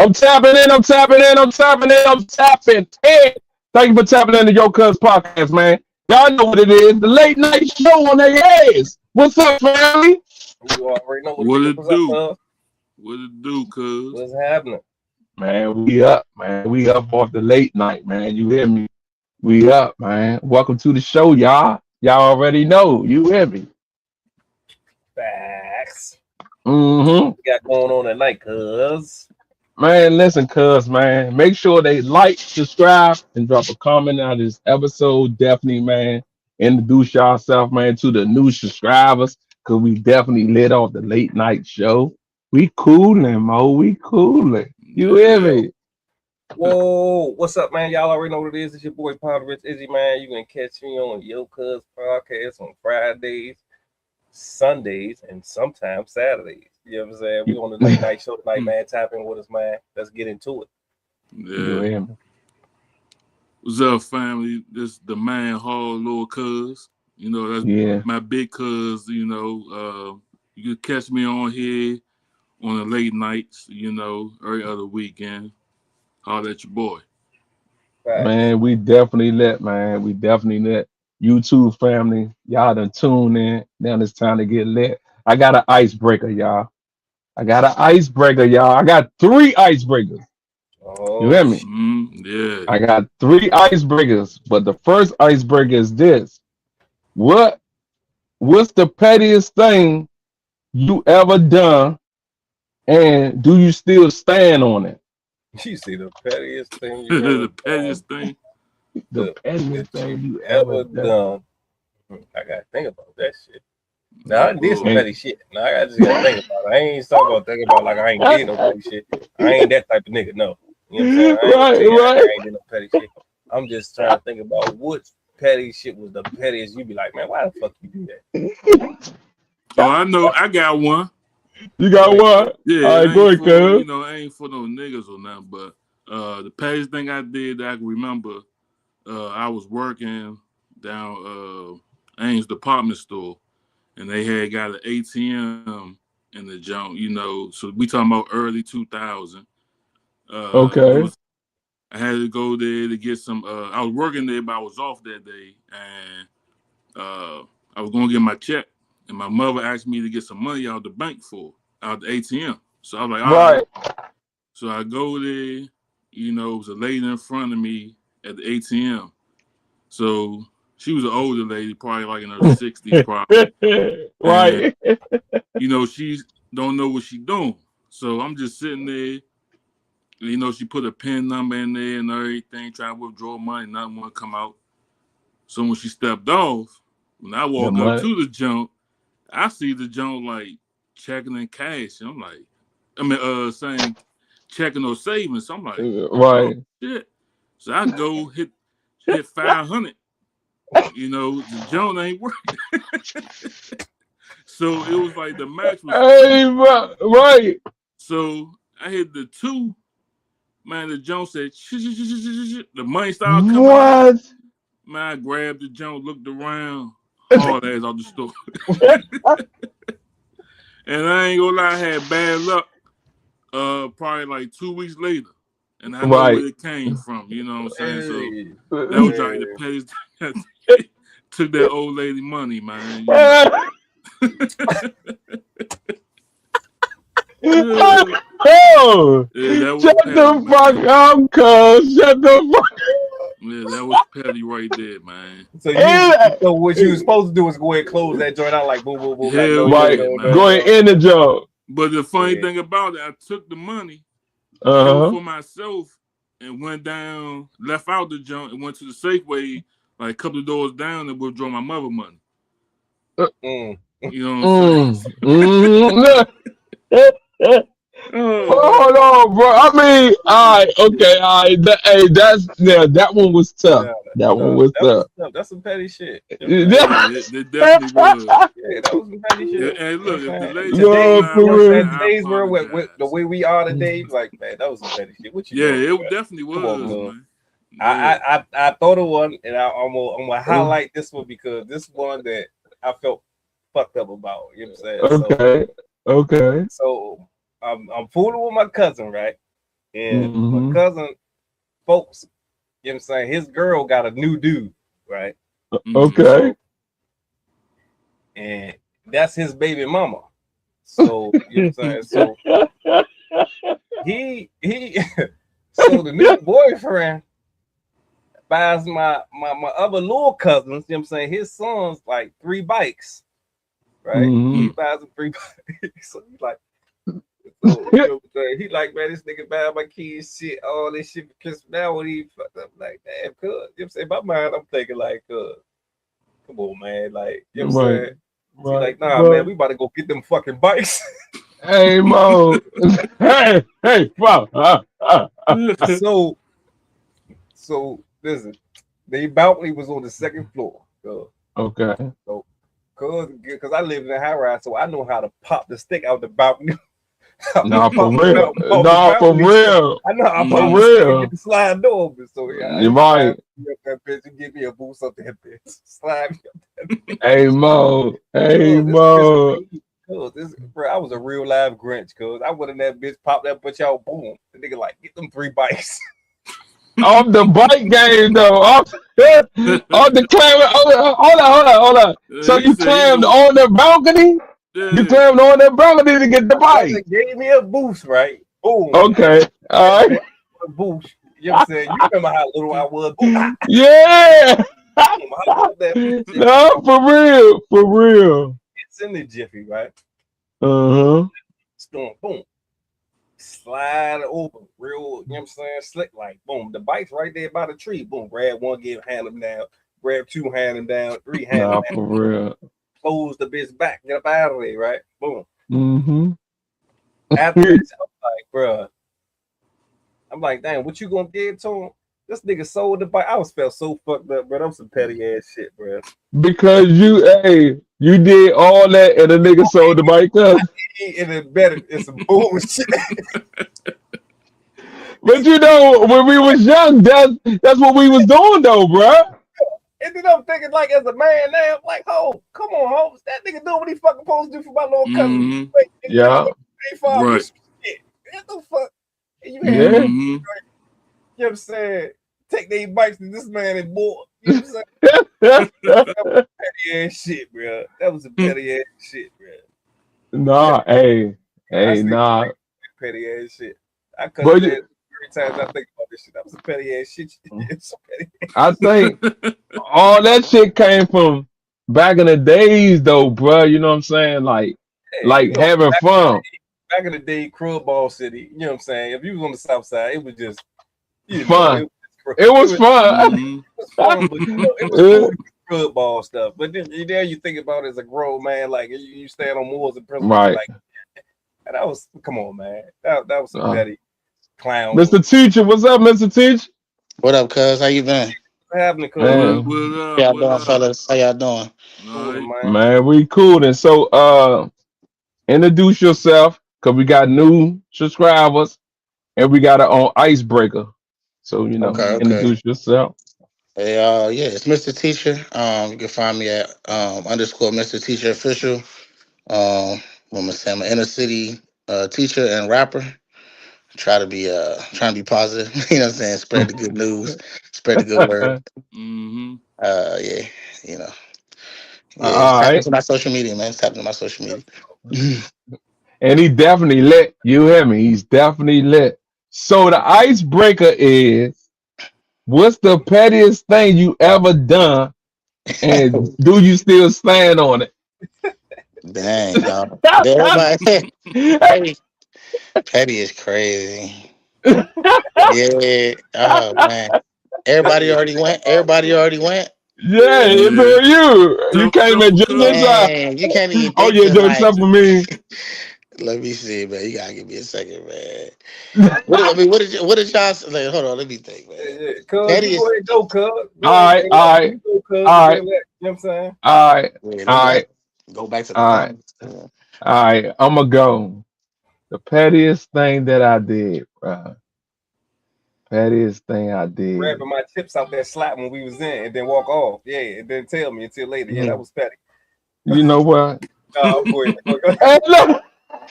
I'm tapping in. I'm tapping in. I'm tapping in. I'm tapping in. Thank you for tapping into Yo Cuz podcast, man. Y'all know what it is. The late night show on their ass. What's up, family? You already know What it what's do? up, cuz. What it do, cuz? What's happening? Man, we up, man. We up off the late night, man. You hear me? We up, man. Welcome to the show, y'all. Y'all already know. You hear me? Facts. Mm-hmm. What we got going on tonight, cuz? Man, listen, cuz, man. Make sure they like, subscribe, and drop a comment on this episode. Definitely, man. Introduce yourself, man, to the new subscribers. Cause we definitely lit off the late night show. We coolin', Mo. We coolin'. You hear Yeah. me? Whoa, what's up, man? Y'all already know what it is. It's your boy Powder Rich Izzy, man. You can catch me on Yo Cuz podcast on Fridays, Sundays, and sometimes Saturdays. You know what I'm saying? We on the late night show tonight, man. Tap in with us, man. Let's get into it. You Yeah. hear me? What's up, family? This the man Hall Lord Cuz. You know, that's Yeah. my big cuz, you can catch me on here on the late nights, every other weekend. Holler at your boy. Facts. Man, we definitely lit, man. We definitely lit. YouTube family, y'all done tune in. Now it's time to get lit. I got an icebreaker, y'all. I got 3 icebreakers. You Oh, hear me? Yeah. I got 3 icebreakers, but the first icebreaker is this. What's the pettiest thing you ever done, and do you still stand on it? you see the pettiest thing you ever The pettiest thing. The pettiest thing you ever ever done. done. I gotta think about that shit. Now I did some Hey. petty shit. Now I just gotta think about it. I ain't talking about thinking about like I ain't did no petty shit. I ain't that type of nigga. No, you know what I'm saying? I ain't did no petty shit. I'm just trying to think about what petty shit was the pettiest. You be like, man, why the fuck you do that? Oh, I know. I got one. You got one? Yeah, All right, go ahead, cuz. I ain't for no niggas or nothing, but the pettiest thing I did that I can remember, I was working down Ames department store, and they had got an ATM in the junk, so we talking about early 2000. Okay. I had to go there to get some, I was working there, but I was off that day, and I was going to get my check, and my mother asked me to get some money out the bank out the ATM. So I was like, all right. So I go there, it was a lady in front of me at the ATM. So she was an older lady, probably like in her 60s, probably. Right. And, she don't know what she doing. So I'm just sitting there. She put a PIN number in there and everything, trying to withdraw money, nothing want to come out. So when she stepped off, when I walk up to the junk, I see the junk like checking in cash. And I'm like, saying checking or savings. So I'm like, right. Oh, shit. So I go hit 500. The junk ain't working. So it was like the match was. Hey, right. So I hit the 2. Man, the junk said, the money started coming out. Man, I grabbed the junk, looked around, hauled ass out the store. And I ain't gonna lie, I had bad luck. Probably like 2 weeks later, and I know where it came from. You know what I'm saying? So that was like the pettiest thing. Took that old lady money, man. Oh, yeah, shut petty, the fuck up, cuz. Shut the fuck up. Yeah, that was petty right there, man. So what you was supposed to do was go ahead and close that joint out like boom, boom, boom. Hell like, yeah, man. Go ahead in the job. But the funny thing about it, I took the money for myself and went down, left out the junk, and went to the Safeway like a couple of doors down and withdraw my mother money. You know what I'm saying? Hold on, bro. I mean, all right, okay, all right. That one was tough. That one was tough. That's some petty shit. It definitely was. Yeah, that was some petty shit. And look, if the lady today's world with the way we are today, like man, that was some petty shit. What you doing, it bro? definitely was, man. I thought of one, and I'm gonna highlight this one because this one that I felt fucked up about. You know what I'm saying? Okay. So I'm fooling with my cousin, right? And Mhm. my cousin, folks, you know what I'm saying, his girl got a new dude, right? Okay. And that's his baby mama. So you know what I'm saying? So he so the new boyfriend buys my other little cousins, you know what I'm saying, his sons like 3 bikes, right? Mhm. He buys them 3 bikes. So he's like, so, you know what I'm saying? He like, man, this nigga buy my kids shit, all this shit for Christmas. Now when he fucked up, like, damn, cuz, you know what I'm saying? In my mind, I'm thinking like, come on, man, like, you know what I'm Right. saying? She like, nah, But- man, we about to go get them fucking bikes. Hey Mo. hey, wow. So listen, the balcony was on the 2nd floor. Okay. Cause I live in a high rise, so I know how to pop the stick out the balcony. Nah, for Pop it real. out off the Nah, for balcony. real. I know how to For pop the stick and real. get the slide door open. So yeah, You right. that bitch, you give me a boost up that bitch. Slide me. Hey Mo. Hey Cuz, this Mo. Christmas Eve, cuz, bro, I was a real live Grinch, cuz I went in that bitch, popped that bitch out, boom. The nigga like, get them 3 bikes. Off the bike game though. Off the climb. Hold on. So you climbed on the balcony? You climbed on that balcony to get the bike. Cousin gave me a boost, right? Boom. Okay. All right. A boost. You know what I'm saying? You remember how little I was? Boom. Yeah. I love that bitch. No, for real. For real. It's in the jiffy, right? Uh-huh. Storm, boom. Slide open, real, you know what I'm saying? Slick, like, boom. The bike's right there by the tree. Boom. Grab one, hand them down. Grab 2, hand them down. 3, hand Nah, them for down. real. Close the bitch back. Get up out of there, right? Boom. Mm-hmm. After that, I'm like, bruh. I'm like, damn, what you gonna give to him? This nigga sold the bike. I was felt so fucked up, bro. That was some petty ass shit, bro. Because you did all that and the nigga sold the bike up. And it better, it's some bullshit. But you know, when we was young, that's what we was doing though, bruh. And then I'm thinking, like, as a man now, I'm like, oh, come on, Holmes. That nigga doing what he fucking supposed to do for my little cousin. Mhm. Wait, Yeah. Right. Shit. What the fuck? And you Yeah. had, Mhm. you know what I'm saying? Take their bikes to this man and bought. You know what I'm saying? Petty ass shit, bro. That was a petty ass shit, bro. Nah, hey, I still nah. think petty ass shit. I cut But it every time I think about this shit. That was a petty ass shit. It's so petty. I think all that shit came from back in the days though, bruh. You know what I'm saying? Like Hey, you know, having fun. back in the day, Crub Ball City, you know what I'm saying? If you was on the south side, it was just Fun. Know, It was fun. Mhm. It was fun, but you know, it was cool to Crub Ball stuff. But then there you think about it as a grown man, like you stand on Moors and Principles, Right. like and that was, come on, man. That was some petty clown. Mr. Teacher, what's up, Mr. Teacher? What up, cuz? How you been? What happened, cuz? Man. What How y'all doing, fellas? How y'all doing? All right. Man, we cool. And so introduce yourself, cause we got new subscribers and we got our own icebreaker. So you know, Okay. introduce yourself. Hey, yeah, it's Mr. Teacher. You can find me at _ Mr. Teacher Official. I'm an inner city teacher and rapper. Trying to be positive. You know what I'm saying? Spread the good news, spread the good word. Mm-hmm. Yeah, you know. Yeah, All tap right. into my social media, man. Tap into my social media. And he definitely lit. You hear me? He's definitely lit. So the icebreaker is, what's the pettiest thing you ever done, and do you still stand on it? Dang, dog. Everybody, hey, petty is crazy. Yeah. Oh man. Everybody already went. Yeah, it's on you. You came in just in time. Man, you can't even Oh think yeah, doing tonight. stuff for me. Let me see, man. You gotta give me a second, man. What did y'all say? Like, hold on, let me think, man. Yeah, cuz Petty you go ahead, go, cuz. All right. You go, cuz. All right. You know what I'm saying? All right. Wait, All right. Go back to the All right. comments. All right. I'ma go. The pettiest thing that I did, bro. Pettiest thing I did. Grabbing my chips out that slap when we was in and then walk off. Yeah, and then tell me until later. Yeah, that was petty. You know what? No, I'm going. Hey, look.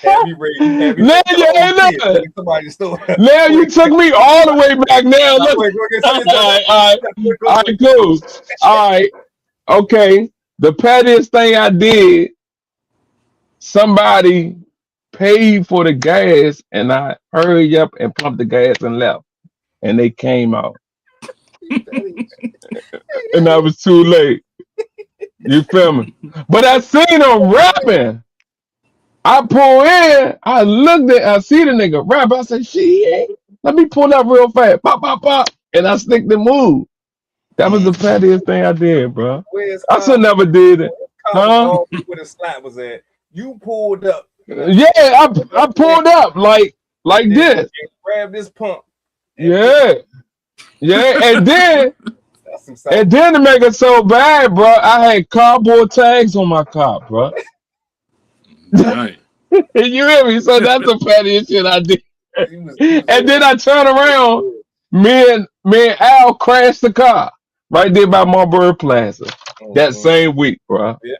Have you ready? Now you ain't nothing. Somebody stole. Now you took me all the way back. Now look. Wait, go get All some- right, cool. All right, okay. The pettiest thing I did, somebody paid for the gas, and I hurried up and pumped the gas and left, and they came out, and I was too late. You feel me? But I seen them rapping. I pull in, I see the nigga rap. I said, shit, let me pull up real fast. Pop, pop, pop. And I stick the move. That was the pettiest thing I did, bro. Where's I should never did it. Huh? Where the slap was at? You pulled up. Yeah, I pulled up like this. Grab this pump. Yeah. Yeah, and then to make it so bad, bro, I had cardboard tags on my car, bro. Right. You hear me? So that's the pettiest shit I did. And then I turn around, me and Al crashed the car right there by Marlboro Plaza that same week, bro. Yeah.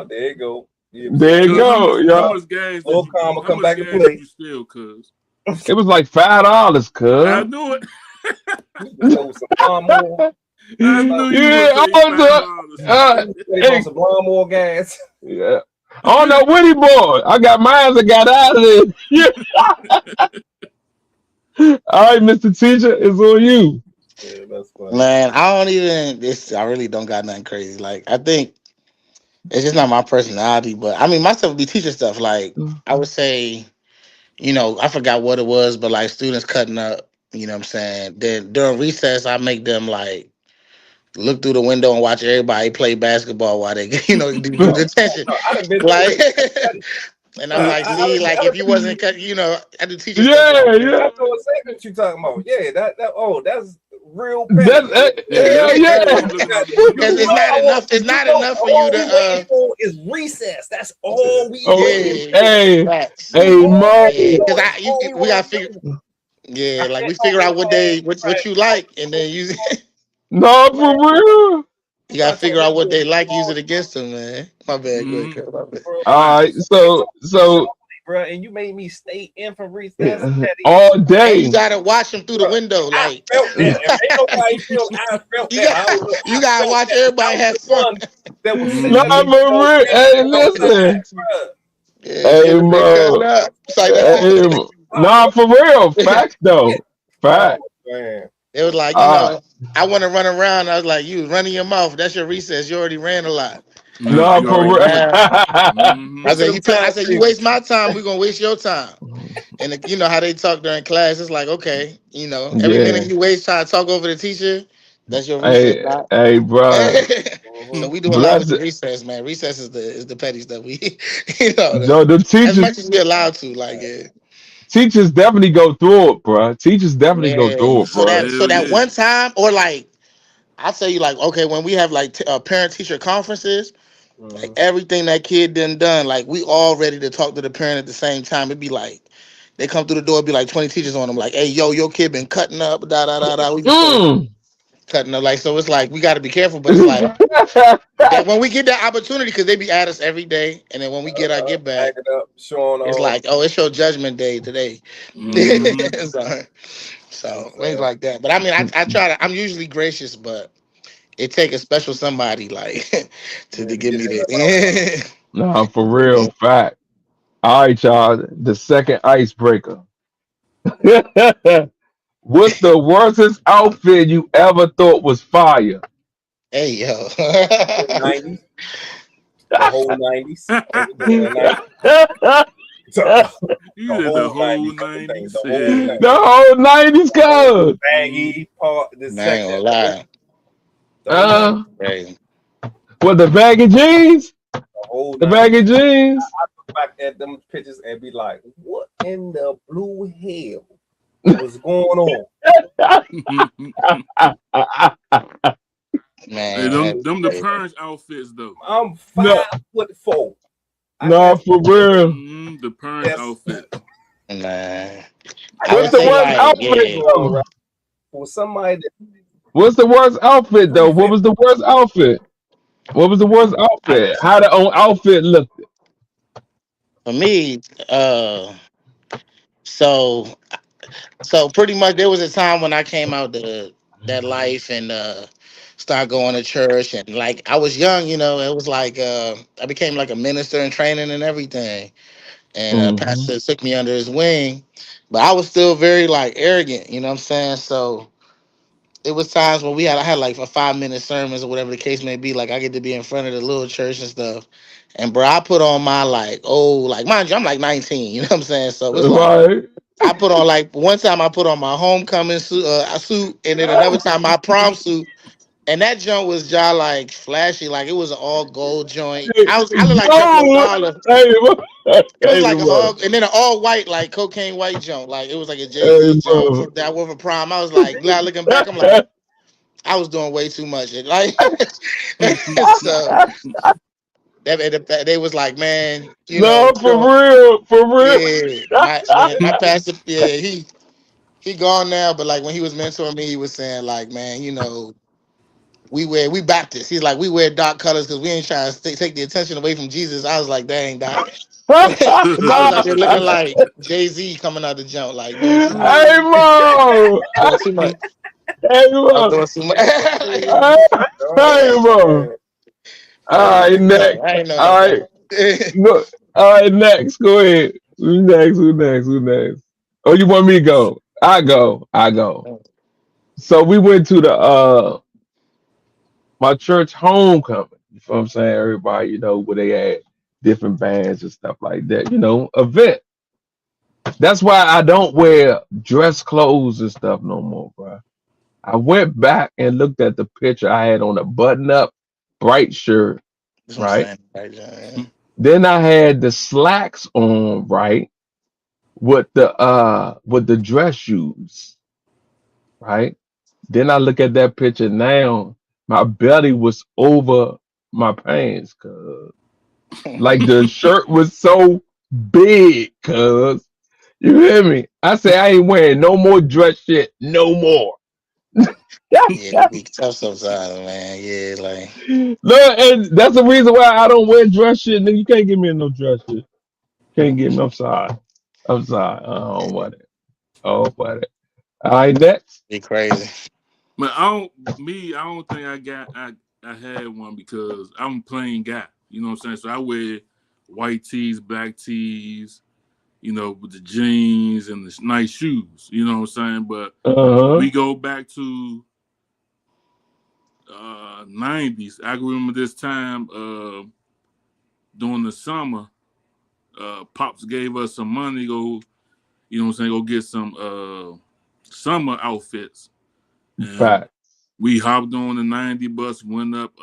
There you go. Yeah. There you go. How much gas did you steal, cuz? It was like $5, cuz. I knew it. I knew you some lawnmower gas. Yeah. Oh no, Woody boy. I got mine that got out of there. All right, Mr. Teacher, it's on you. Yeah, that's funny. Man, I really don't got nothing crazy. Like, I think it's just not my personality, but I mean, my stuff would be teacher stuff. Like, I would say, I forgot what it was, but like students cutting up, you know what I'm saying? Then during recess, I make them like look through the window and watch everybody play basketball while they, do detention. Like, and I'm like, see, like if you wasn't cut, I do teacher stuff. Yeah. I know exactly what you talking about. Yeah, that's real. Because it's not enough for you to. It's recess. That's all we. Hey, Mo. Because we got to figure. Yeah, like we figure out what you like, and then use it. No, for real. You gotta figure out what they like, use it against them, man. My bad, good girl. My bad. All right, so, bro, and you made me stay in for recess all day. And you gotta watch them through the window, like. I felt that. If ain't nobody feel, I felt that. You gotta watch everybody have fun. That was No, for real. Hey, listen. Hey, Mo. Nah, for real. Facts though. Facts. Man. It was like, I want to run around. I was like, you running your mouth. That's your recess. You already ran a lot. No, for real. I said, you waste my time, we're gonna waste your time. And you know how they talk during class. It's like, okay, every minute you waste trying to talk over the teacher, that's your recess. Hey, bro. So we do a lot with recess, man. Recess is the petty stuff we, the teachers, as much as we're allowed to, like, yeah. Teachers definitely go through it, bro. Teachers definitely go through it, bro. So that one time, or like, I tell you, like, okay, when we have like parent-teacher conferences, like everything that kid done, like we all ready to talk to the parent at the same time. It'd be like, they come through the door, it'd be like 20 teachers on them, like, hey, yo, your kid been cutting up, da da da da. We cutting up, like, so it's like we got to be careful, but it's like when we get that opportunity, because they be at us every day, and then when we get our get back, it's like, oh, it's your judgment day today. So things like that. But I mean, I try to. I'm usually gracious, but it take a special somebody like to give me that. No, for real, fact. All right, y'all. The second icebreaker. What's the worstest outfit you ever thought was fire? Hey, yo. 90s. The whole 90s. The whole 90s. The whole 90s cuz. Baggy part. The second. What, the baggy jeans? The baggy jeans? I look back at them pictures and be like, what in the blue hell was going on? Man, hey, them the parents' outfits though. I'm 5'4". No, for real. The parents' outfit. Man. What's the worst outfit though? For somebody What's the worst outfit though? What was the worst outfit? What was the worst outfit? How the own outfit looked? For me, so pretty much there was a time when I came out to that life and started going to church, and like I was young, it was like I became like a minister in training and everything. And Mm-hmm. pastor took me under his wing, but I was still very like arrogant, you know what I'm saying? So it was times when I had like a 5-minute sermons or whatever the case may be. Like I get to be in front of the little church and stuff. And bro, I put on my like mind you, I'm like 19, you know what I'm saying? So it's like Right. I put on like one time I put on my homecoming suit, and then another time my prom suit. And that joint was just like flashy, like it was an all gold joint. I look like Creflo Gold. Dollar. Hey, It was hey, like bro. and then an all white, like cocaine white joint. Like it was like a Jay Hey, Z joint bro. that I wore for prom. I was like, now looking back, I'm like, I was doing way too much. And like, so they was like, man, No, you for know, real, for real. yeah, my pastor, yeah, he gone now, but like when he was mentoring me, he was saying like, man, we Baptists. He's like, we wear dark colors because we ain't trying to take the attention away from Jesus. I was like, dang, Doc. I was out there looking like Jay Z coming out the jump, like doing too much, Hey, Mo. doing too much. Hey, I was Mo. doing too much. Hey, Mo. All right, next. I ain't know All no right. better. No. All right, next. Go ahead. Who's next? Who's next? Who's next? Oh, you want me to go? I go. I go. So we went to the my church homecoming. You know what I'm saying? Everybody, where they had different bands and stuff like that. Event. That's why I don't wear dress clothes and stuff no more, bro. I went back and looked at the picture I had on a button-up bright shirt, That's what I'm right? saying. Right, yeah. Then I had the slacks on, right, with the dress shoes, right? Then I look at that picture now, my belly was over my pants, cuz like the shirt was so big, cuz you hear me? I say I ain't wearing no more dress shit, no more. Yeah, it be tough sometimes, man. Yeah, like No, and that's the reason why I don't wear dress shit. Nigga, you can't get me in no dress shit. Can't get me. I'm sorry. I'm sorry. I don't want it. I don't want it. All right, next. be crazy. But I don't think I had one because I'm a plain guy. You know what I'm saying? So I wear white tees, black tees, with the jeans and the nice shoes. You know what I'm saying? But Uh-huh. we go back to 90s. I can remember this time during the summer, Pops gave us some money to go, go get some summer outfits. And Fact. we hopped on the 90 bus, went up,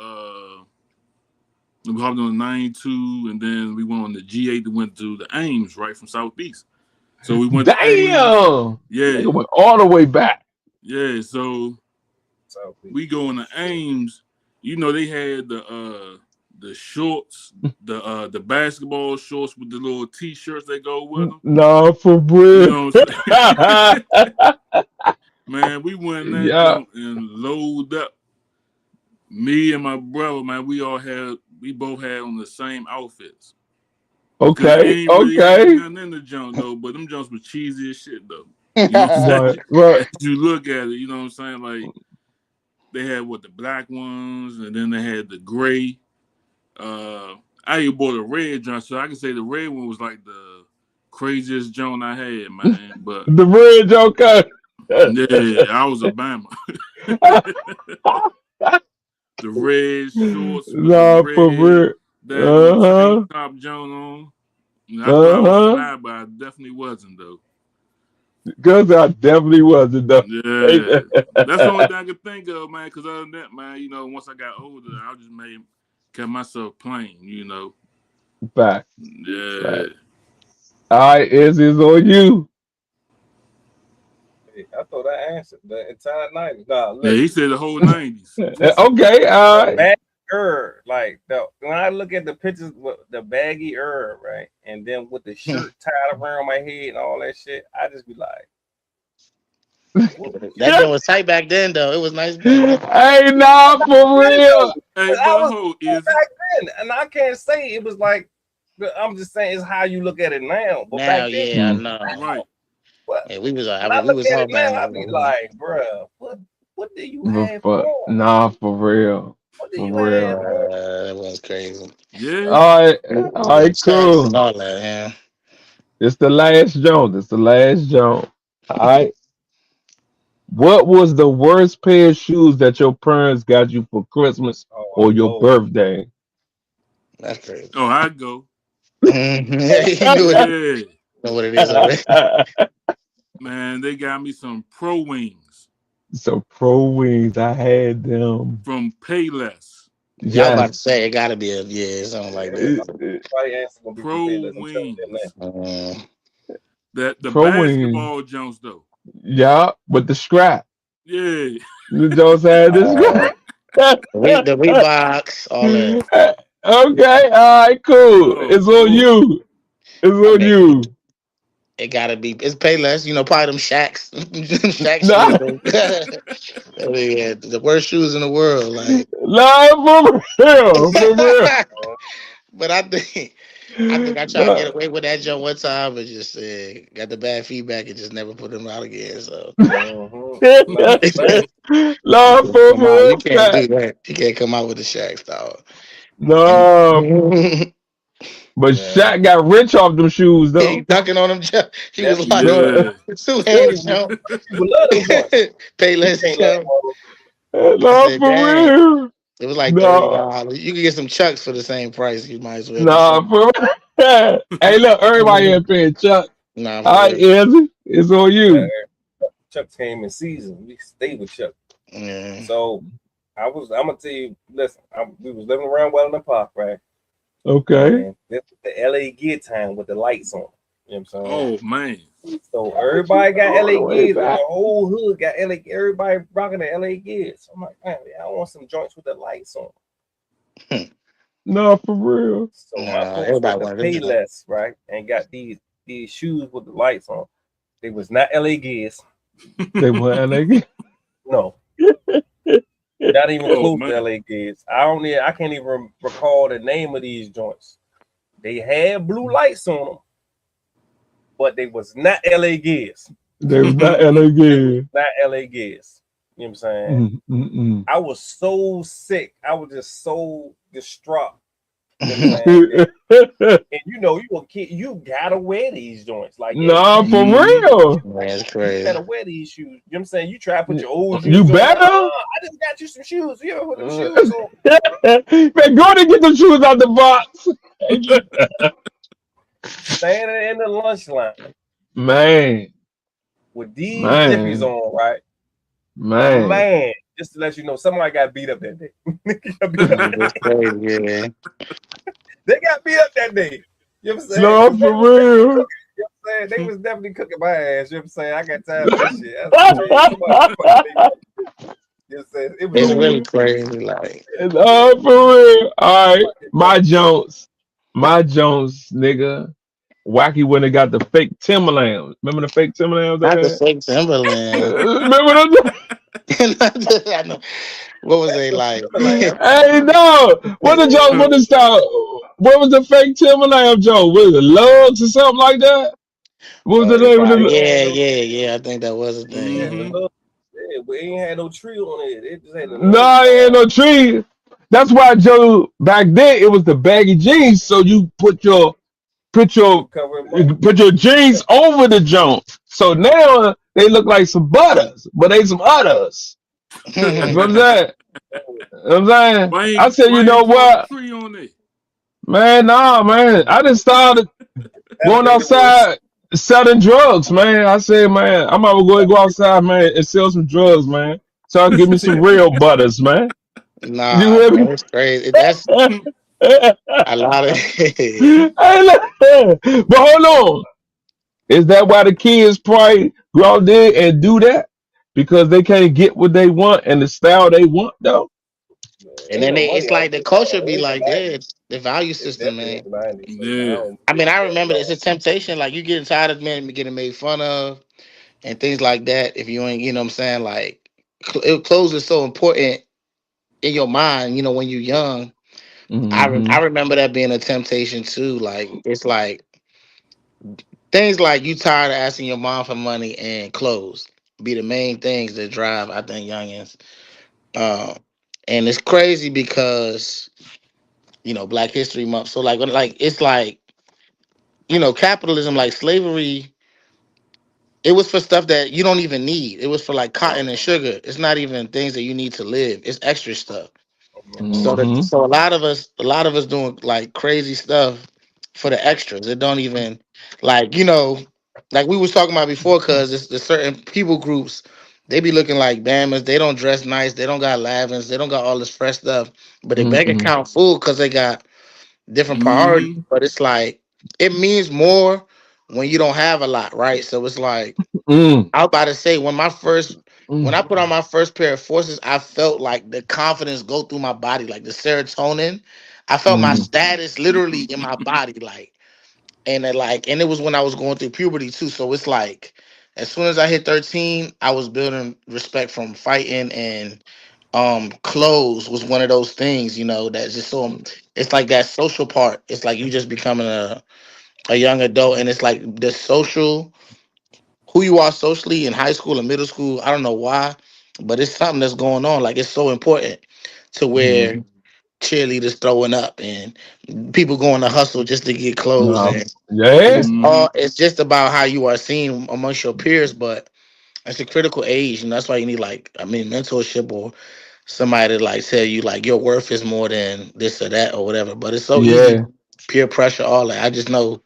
we hopped on the 92, and then we went on the G8 that went to the Ames, right, from Southeast. So we went to Ames. Damn. Yeah. Nigga went all the way back. Yeah, so we go in the Ames. They had the shorts, the basketball shorts with the little t-shirts that go with them. No, for real. You know what I'm saying? Man, we went in that Yeah. junk and load up. Me and my brother, man, we both had on the same outfits. Okay. Ain't really Okay. had nothing in the junk though, but them junks was cheesy as shit though. You know what I'm saying? Right. As you look at it, you know what I'm saying? Like they had the black ones, and then they had the gray. I even bought a red junk, so I can say the red one was like the craziest junk I had, man. But The red Joker. yeah, I was a Bama. The red shorts with No, the for real. red that tank top joint on. I thought I was fly, but I definitely wasn't though. Because I definitely wasn't though. Yeah, that's the only thing I could think of, man. Because other than that, man, once I got older, I just kept myself plain, Fact. Yeah. Fact. All right, it's on you. I thought I answered the entire 90s. Nah, Yeah, he said the whole 90s. Okay, all right. Baggy like when I look at the pictures with the baggy right, and then with the shirt tied around my head and all that shit, I just be like, that joint was tight back then, though. It was nice. Hey, nah, for real. Hey, I was hold, is back then, and I can't say it was like I'm just saying it's how you look at it now. But Now, back then, yeah, I Mm. know. Right. what? Yeah, we was When I we look was at all it now, I banned. be like, bruh, what do you have But on? nah, for real. What do For you have real. on? That was crazy. Yeah. All right, Checks cool. and all that, yeah. It's the last joint. It's the last joint. All right. What was the worst pair of shoes that your parents got you for Christmas Oh or your Lord. birthday? That's crazy. Oh, I go. He knew it. Yeah. Know what it is already. Man, they got me some Pro Wings So Pro Wings, I had them. from Payless. Yeah, I was about to Yes. say it gotta be something like Yeah, that. my answer gonna be from Pro Payless. I'm telling you that. Wings. Um, The Pro Wings. basketball Jones though. Yeah, with the strap. Yeah. The Jones had the strap. the Reeboks, all that. Okay, all right, cool. Oh It's on boy. you. It's I on mean, you. it gotta be. It's Payless. Probably them Shaqs, Shaq Nah, shoes. I mean, yeah, the worst shoes in the world. Like, nah, for real, for real. but I think I tried to get Nah, away with that joke one time, but just got the bad feedback and just never put them out again. So Nah, man. nah, you for come out, you real. can't do that. You can't come out with the Shaq style. And Nah, but Yeah. Shaq got rich off them shoes he though. dunking on him. He was Definitely. like Nah, Yeah. two Some hands people, jump. some people love them joints. You Payless can't love jump. them. I nah, said, for dang. real. It was like Nah, $30. You could get some Chucks for the same price. You might as well do nah, something. for real. Hey, look, everybody ain't paying Chuck. Nah, All for right, real. Izzy, it's on you. Chuck came in season. We stayed with Chuck. Yeah. So I'm gonna tell you, listen, we was living around Wellington Park, right? Okay. And this was the LA Gear time with the lights on. You know what I'm saying? Oh man. So everybody got All LA the way Gears, and back. the whole hood got LA. Everybody rocking the LA Gears. So I'm like, man, I want some joints with the lights on. No, for real. So my Nah, folks everybody went to wanted them joints. Payless, right, and got these shoes with the lights on. They was not LA Gears. They were like, No, not even Oh close man. to LA Gears. I can't even recall the name of these joints. They had blue lights on them, but they was not LA Gears. they was not LA Gears. Not LA Gears. You know what I'm saying? I was so sick. I was just so distraught. You know what I'm saying? And you a kid, you gotta wear these joints. Like, Nah, for Mhm. real. That's you crazy. gotta wear these shoes. You know what I'm saying? You try to put your old shoes You on. better. I just got you some shoes. You ever put them shoes on? Man, go to get the shoes out the box. Standing in the lunch line Man, with these Man. dippies on, right? man. Man, just to let you know, somebody got beat up that day. That's crazy, yeah. They got beat up that day. You know what I'm saying? No, 'Cause for real. you know what I'm saying? They was definitely cooking my ass. You know what I'm saying? I got time for this shit. That's what I'm saying. You know what I'm saying? It was It's so really crazy. Like, Oh, for real. All right. My Jones, nigga. Wacky when they got the fake Timberlands. Remember the fake Timberlands? not the They fake Timberland. had? Remember them? I know. What was they like? Hey, no. What the joke? What the style? What was the fake Timberland joke? Was it Lugs or something like that? What was the They name of probably the? Yeah. I think that was a thing. had the Mhm. little, yeah, but it ain't had no tree on it. It just had the No, it ain't no tree. That's why Joe back then it was the baggy jeans, so you put your jeans over the joint. So now they look like some butters, but they some udders. You know what I'm saying? You know what I'm saying? I said, you know what, Tree on it. man? Nah, man. I just started going outside selling drugs, man. I said, man, I'm gonna go outside, man, and sell some drugs, man. So I give me some real butters, man. Nah, You hear me? that's crazy. That's a lot of. Hey, look, but hold on. Is that why the kids probably go out there and do that? Because they can't get what they want and the style they want, though. And then it's like the culture be like that. The value system, man. Yeah. I mean, I remember it's a temptation. Like, you getting tired of men getting made fun of and things like that. If you ain't, you know what I'm saying? Like, clothes is so important in your mind, when you're young. I remember that being a temptation too. Like it's like things like you tired of asking your mom for money and clothes be the main things that drive, I think, youngins. Um, and it's crazy because Black History Month. So like it's like capitalism, like slavery. It was for stuff that you don't even need. It was for like cotton and sugar. It's not even things that you need to live. It's extra stuff. So a lot of us doing like crazy stuff for the extras. It don't even like we was talking about before, cause it's the certain people groups, they be looking like Bammers. They don't dress nice. They don't got lavins. They don't got all this fresh stuff. But they bank account full because they got different priorities. Mm-hmm. But it's like it means more when you don't have a lot, right? So it's like I was about to say when I put on my first pair of forces, I felt like the confidence go through my body, like the serotonin. I felt my status literally in my body, and it was when I was going through puberty too. So it's like as soon as I hit 13, I was building respect from fighting, and clothes was one of those things, that's just so it's like that social part. It's like you just becoming a young adult, and it's like the social who you are socially in high school and middle school. I don't know why, but it's something that's going on. Like it's so important to where cheerleaders throwing up and people going to hustle just to get clothes, and Yeah. Mm-hmm. it's just about how you are seen amongst your peers. But it's a critical age, and that's why you need mentorship or somebody to like tell you like your worth is more than this or that or whatever. But it's so easy, Yeah. peer pressure, all that. I just know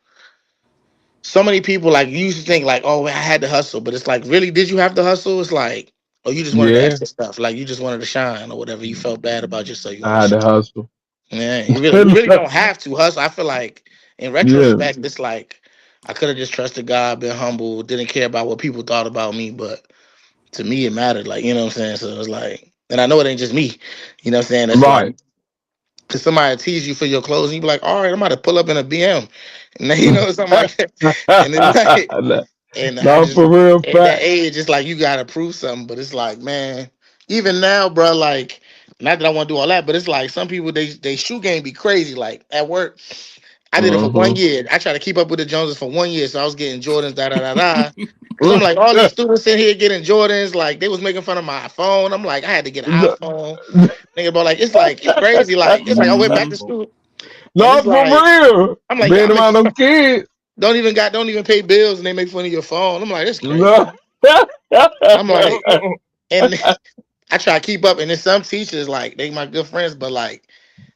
so many people like you used to think like, oh, I had to hustle, but it's like, really, did you have to hustle? It's like, oh, you just wanted the Yeah. extra stuff, like you just wanted to shine or whatever. You felt bad about yourself, you want I to had to shine. hustle. Yeah, you really don't have to hustle. I feel like in Yeah. retrospect, it's like I could have just trusted God, been humble, didn't care about what people thought about me, but to me, it mattered. Like what I'm saying. So it's like, and I know it ain't just me. You know what I'm saying? That's like. Right. Cause somebody tease you for your clothes, and you be like, "All right, I'm about to pull up in a BM," and then, something like that. And it's like, and I No, just for real at that fact. age, it's like you gotta prove something. But it's like, man, even now, bro, like, not that I want to do all that, but it's like some people they shoe game be crazy. Like at work, I did it for 1 year. I tried to keep up with the Joneses for 1 year, so I was getting Jordans, da da da da. So I'm like, all these students in here getting Jordans, like they was making fun of my phone. I'm like, I had to get an iPhone. Nigga, but it's crazy. Like it's like I went back Mm-hmm. to school, and No, it's for like real. I'm like, Being y'all make around them kids. don't even pay bills, and they make fun of your phone. I'm like, it's crazy. No. I'm like, and I try to keep up, and then some teachers like they my good friends, but like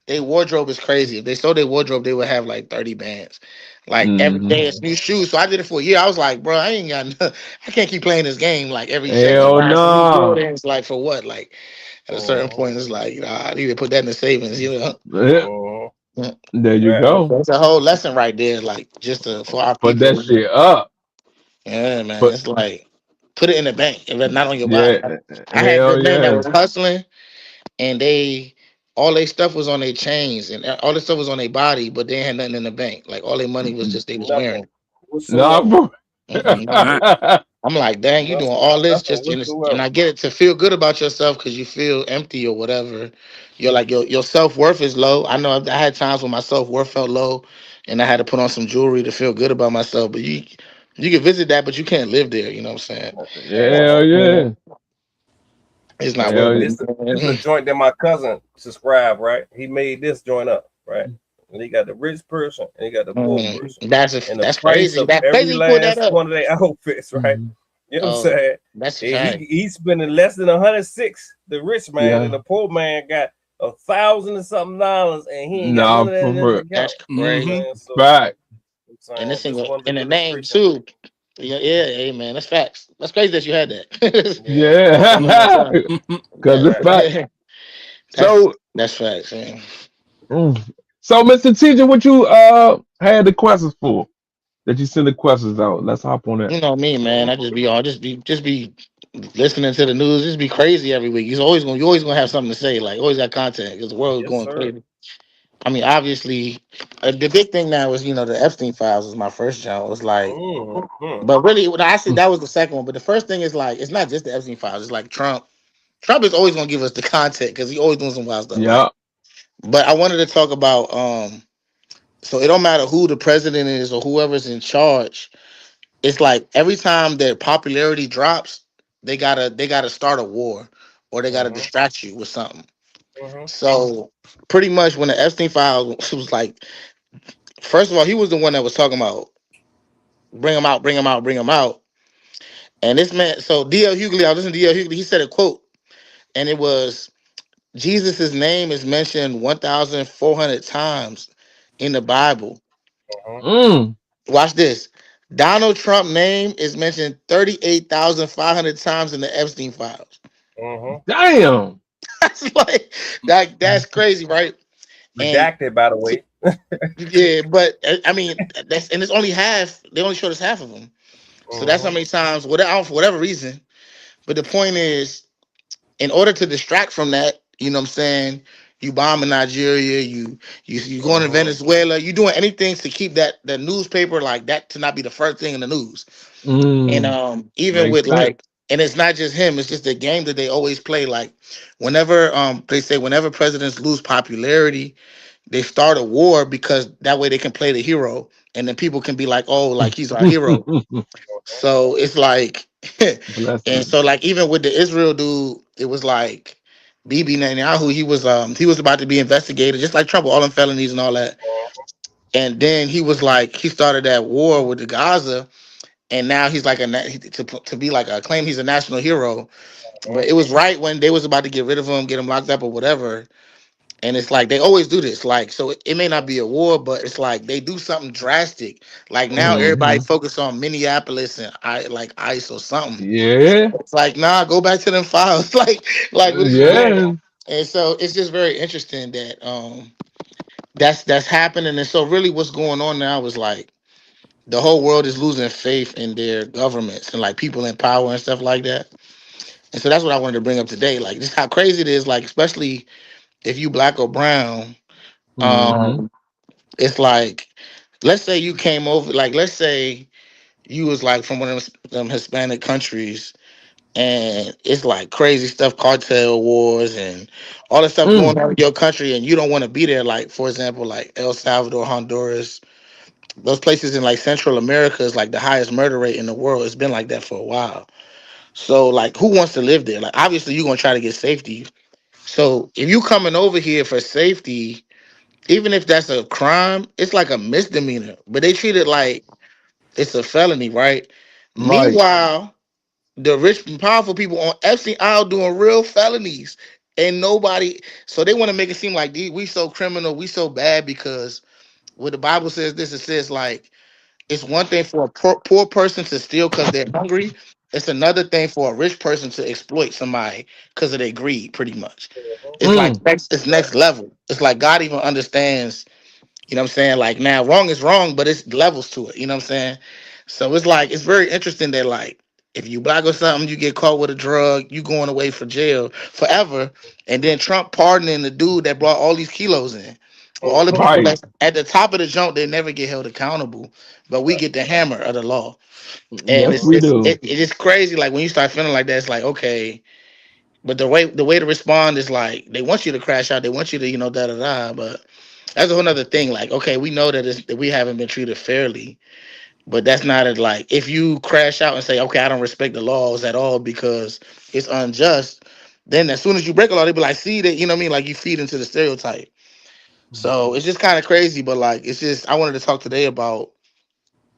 their wardrobe is crazy. If they sold their wardrobe, they would have like 30 bands. Like every day it's new shoes. So I did it for a year. I was like, bro, I ain't got I can't keep playing this game like every second. Hell Buying some new no. Jordans, like for what? Like at a certain point, it's like, I need to put that in the savings. Yeah. There you Right. go. That's a whole lesson right there, like for our Put that people. shit up. Yeah, man. Put It's like put it in the bank, if it's not on your body. yeah. I had Hell good men that yeah. was hustling, and all their stuff was on their chains, and all their stuff was on their body, but they had nothing in the bank. Like all their money was just they was wearing Nothing it. No, whatsoever. for Nothing. I'm like, dang, you doing all this Nothing just and whatsoever. I get it to feel good about yourself because you feel empty or whatever. You're like your self worth is low. I know I had times when my self worth felt low, and I had to put on some jewelry to feel good about myself. But you can visit that, but you can't live there. You know what I'm saying? hell yeah. It's not Man, worth Hell yeah. this is a it. joint that my cousin subscribed, right? He made this joint up, right? And he got the rich person and he got the poor person. And the That's price crazy. of That's every crazy. You pulled that last up. one of their outfits, right? You know what I'm Oh, saying? that's a And fact. he's spending less than 106, the rich man, Yeah. and the poor man got $1,000 and something, and he ain't got Nah, none of that for in his real. account. That's crazy. Man, so Fact. I'm And saying it's just wanted to in the name illustrate that. too. Yeah, hey man, that's facts. That's crazy that you had that. Yeah, Yeah. You know what I'm saying? Cause it's right. fact. That's So that's facts, man. mm. So Mr. Teacher, what you had the questions for? That you send the questions out. Let's hop on that. You know me, man. I just be listening to the news. Just be crazy every week. You always gonna have something to say. Like always got content because the world's Yes, going sir. crazy. I mean, obviously, the big thing now is the Epstein files was my first job. It was like, Mm-hmm. but really, when I said that was the second one. But the first thing is like, it's not just the Epstein files. It's like Trump. Trump is always gonna give us the content because he always doing some wild stuff, right? Yeah. But I wanted to talk about so it don't matter who the president is or whoever's in charge. It's like every time their popularity drops, they gotta start a war or they gotta Mm-hmm. distract you with something. Mm-hmm. So pretty much when the Epstein files was like, first of all, he was the one that was talking about bring him out, bring him out, bring him out. And this man, so D.L. Hughley, I was listening to D.L. Hughley, he said a quote, and it was Jesus' name is mentioned 1,400 times in the Bible. Mm-hmm. Mm. Watch this. Donald Trump name is mentioned 38,500 times in the Epstein files. Mm-hmm. Damn. That's like that's crazy, right? And Redacted, by the way. yeah, but I mean that's and it's only half. They only showed us half of them. So that's how Mm-hmm. many times, whatever for whatever reason. But the point is, in order to distract from that, you know what I'm saying? You bombing Nigeria, you going to Mm-hmm. Venezuela, you doing anything to keep that the newspaper like that to not be the first thing in the news. And Mm. even Makes with sense. like, and it's not just him, it's just the game that they always play. Like whenever they say whenever presidents lose popularity, they start a war because that way they can play the hero and then people can be like, oh, like he's our hero. So it's like, and Blessing. so like even with the Israel dude, it was like Bibi Netanyahu, he was about to be investigated, just like Trump, all them felonies and all that. And then he was like, he started that war with the Gaza, and now he's like to be like a claim he's a national hero. But it was right when they was about to get rid of him, get him locked up or whatever. And it's like they always do this. Like, so it may not be a war, but it's like they do something drastic. Like now everybody Hmm. focus on Minneapolis and I like ICE or something. Yeah. It's like, nah, go back to them files. Like what are you doing? Yeah. And so it's just very interesting that that's happening. And so really what's going on now is like the whole world is losing faith in their governments and like people in power and stuff like that. And so that's what I wanted to bring up today. Like just how crazy it is, like, especially if you black or brown, Hmm. um, it's like, let's say you came over, like let's say you was like from one of them Hispanic countries and it's like crazy stuff, cartel wars and all the stuff going Mm. on in your country, and you don't want to be there. Like for example, like El Salvador, Honduras, those places in like Central America is like the highest murder rate in the world. It's been like that for a while. So like, who wants to live there? Like obviously you're gonna try to get safety. So if you coming over here for safety, even if that's a crime, it's like a misdemeanor, but they treat it like it's a felony, right? Right. Meanwhile, the rich and powerful people on Epstein Isle doing real felonies, and nobody. So they want to make it seem like we so criminal, we so bad because what the Bible says this, it says like it's one thing for a poor person to steal because they're hungry. It's another thing for a rich person to exploit somebody because of their greed. Pretty much, it's like Mm. it's next level. It's like God even understands. You know what I'm saying? Like now, wrong is wrong, but it's levels to it. You know what I'm saying? So it's like it's very interesting that like if you black or something, you get caught with a drug, you going away for jail forever, and then Trump pardoning the dude that brought all these kilos in. Well, all the people Right. that's at the top of the jump, they never get held accountable, but we get the hammer of the law, and Yes, we do. it is crazy. Like when you start feeling like that, it's like okay, but the way to respond is like they want you to crash out, they want you to da da da, but that's a whole nother thing. Like, okay, we know that we haven't been treated fairly, but that's not it. Like, if you crash out and say, okay, I don't respect the laws at all because it's unjust, then as soon as you break a law, they be like, see that, you know what I mean? Like, you feed into the stereotype. So it's just kind of crazy, but like, it's just, I wanted to talk today about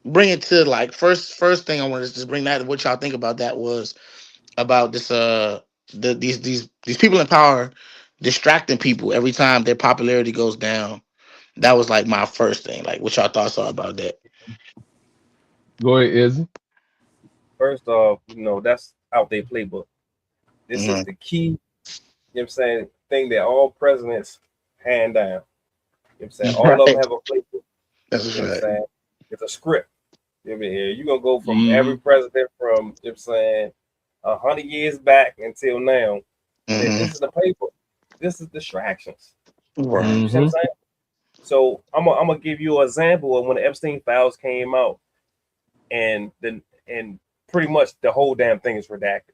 bring it to like, first thing I wanted to just bring that, what y'all think about that was about this, these people in power distracting people every time their popularity goes down. That was like my first thing. Like, what y'all thoughts are about that? Go ahead, Izzy. First off, that's out their playbook. This is Mhm. the key, I'm saying, thing that all presidents hand down. I'm saying? All of them Right. have a playbook. That's You know a what I'm fact. saying? It's a script. You're gonna go from Mm-hmm. every president from 100 years back until now. This Hmm. is the playbook. This is distractions. Right. You see what I'm Hmm. saying? So I'm gonna give you an example of when the Epstein files came out, and pretty much the whole damn thing is redacted.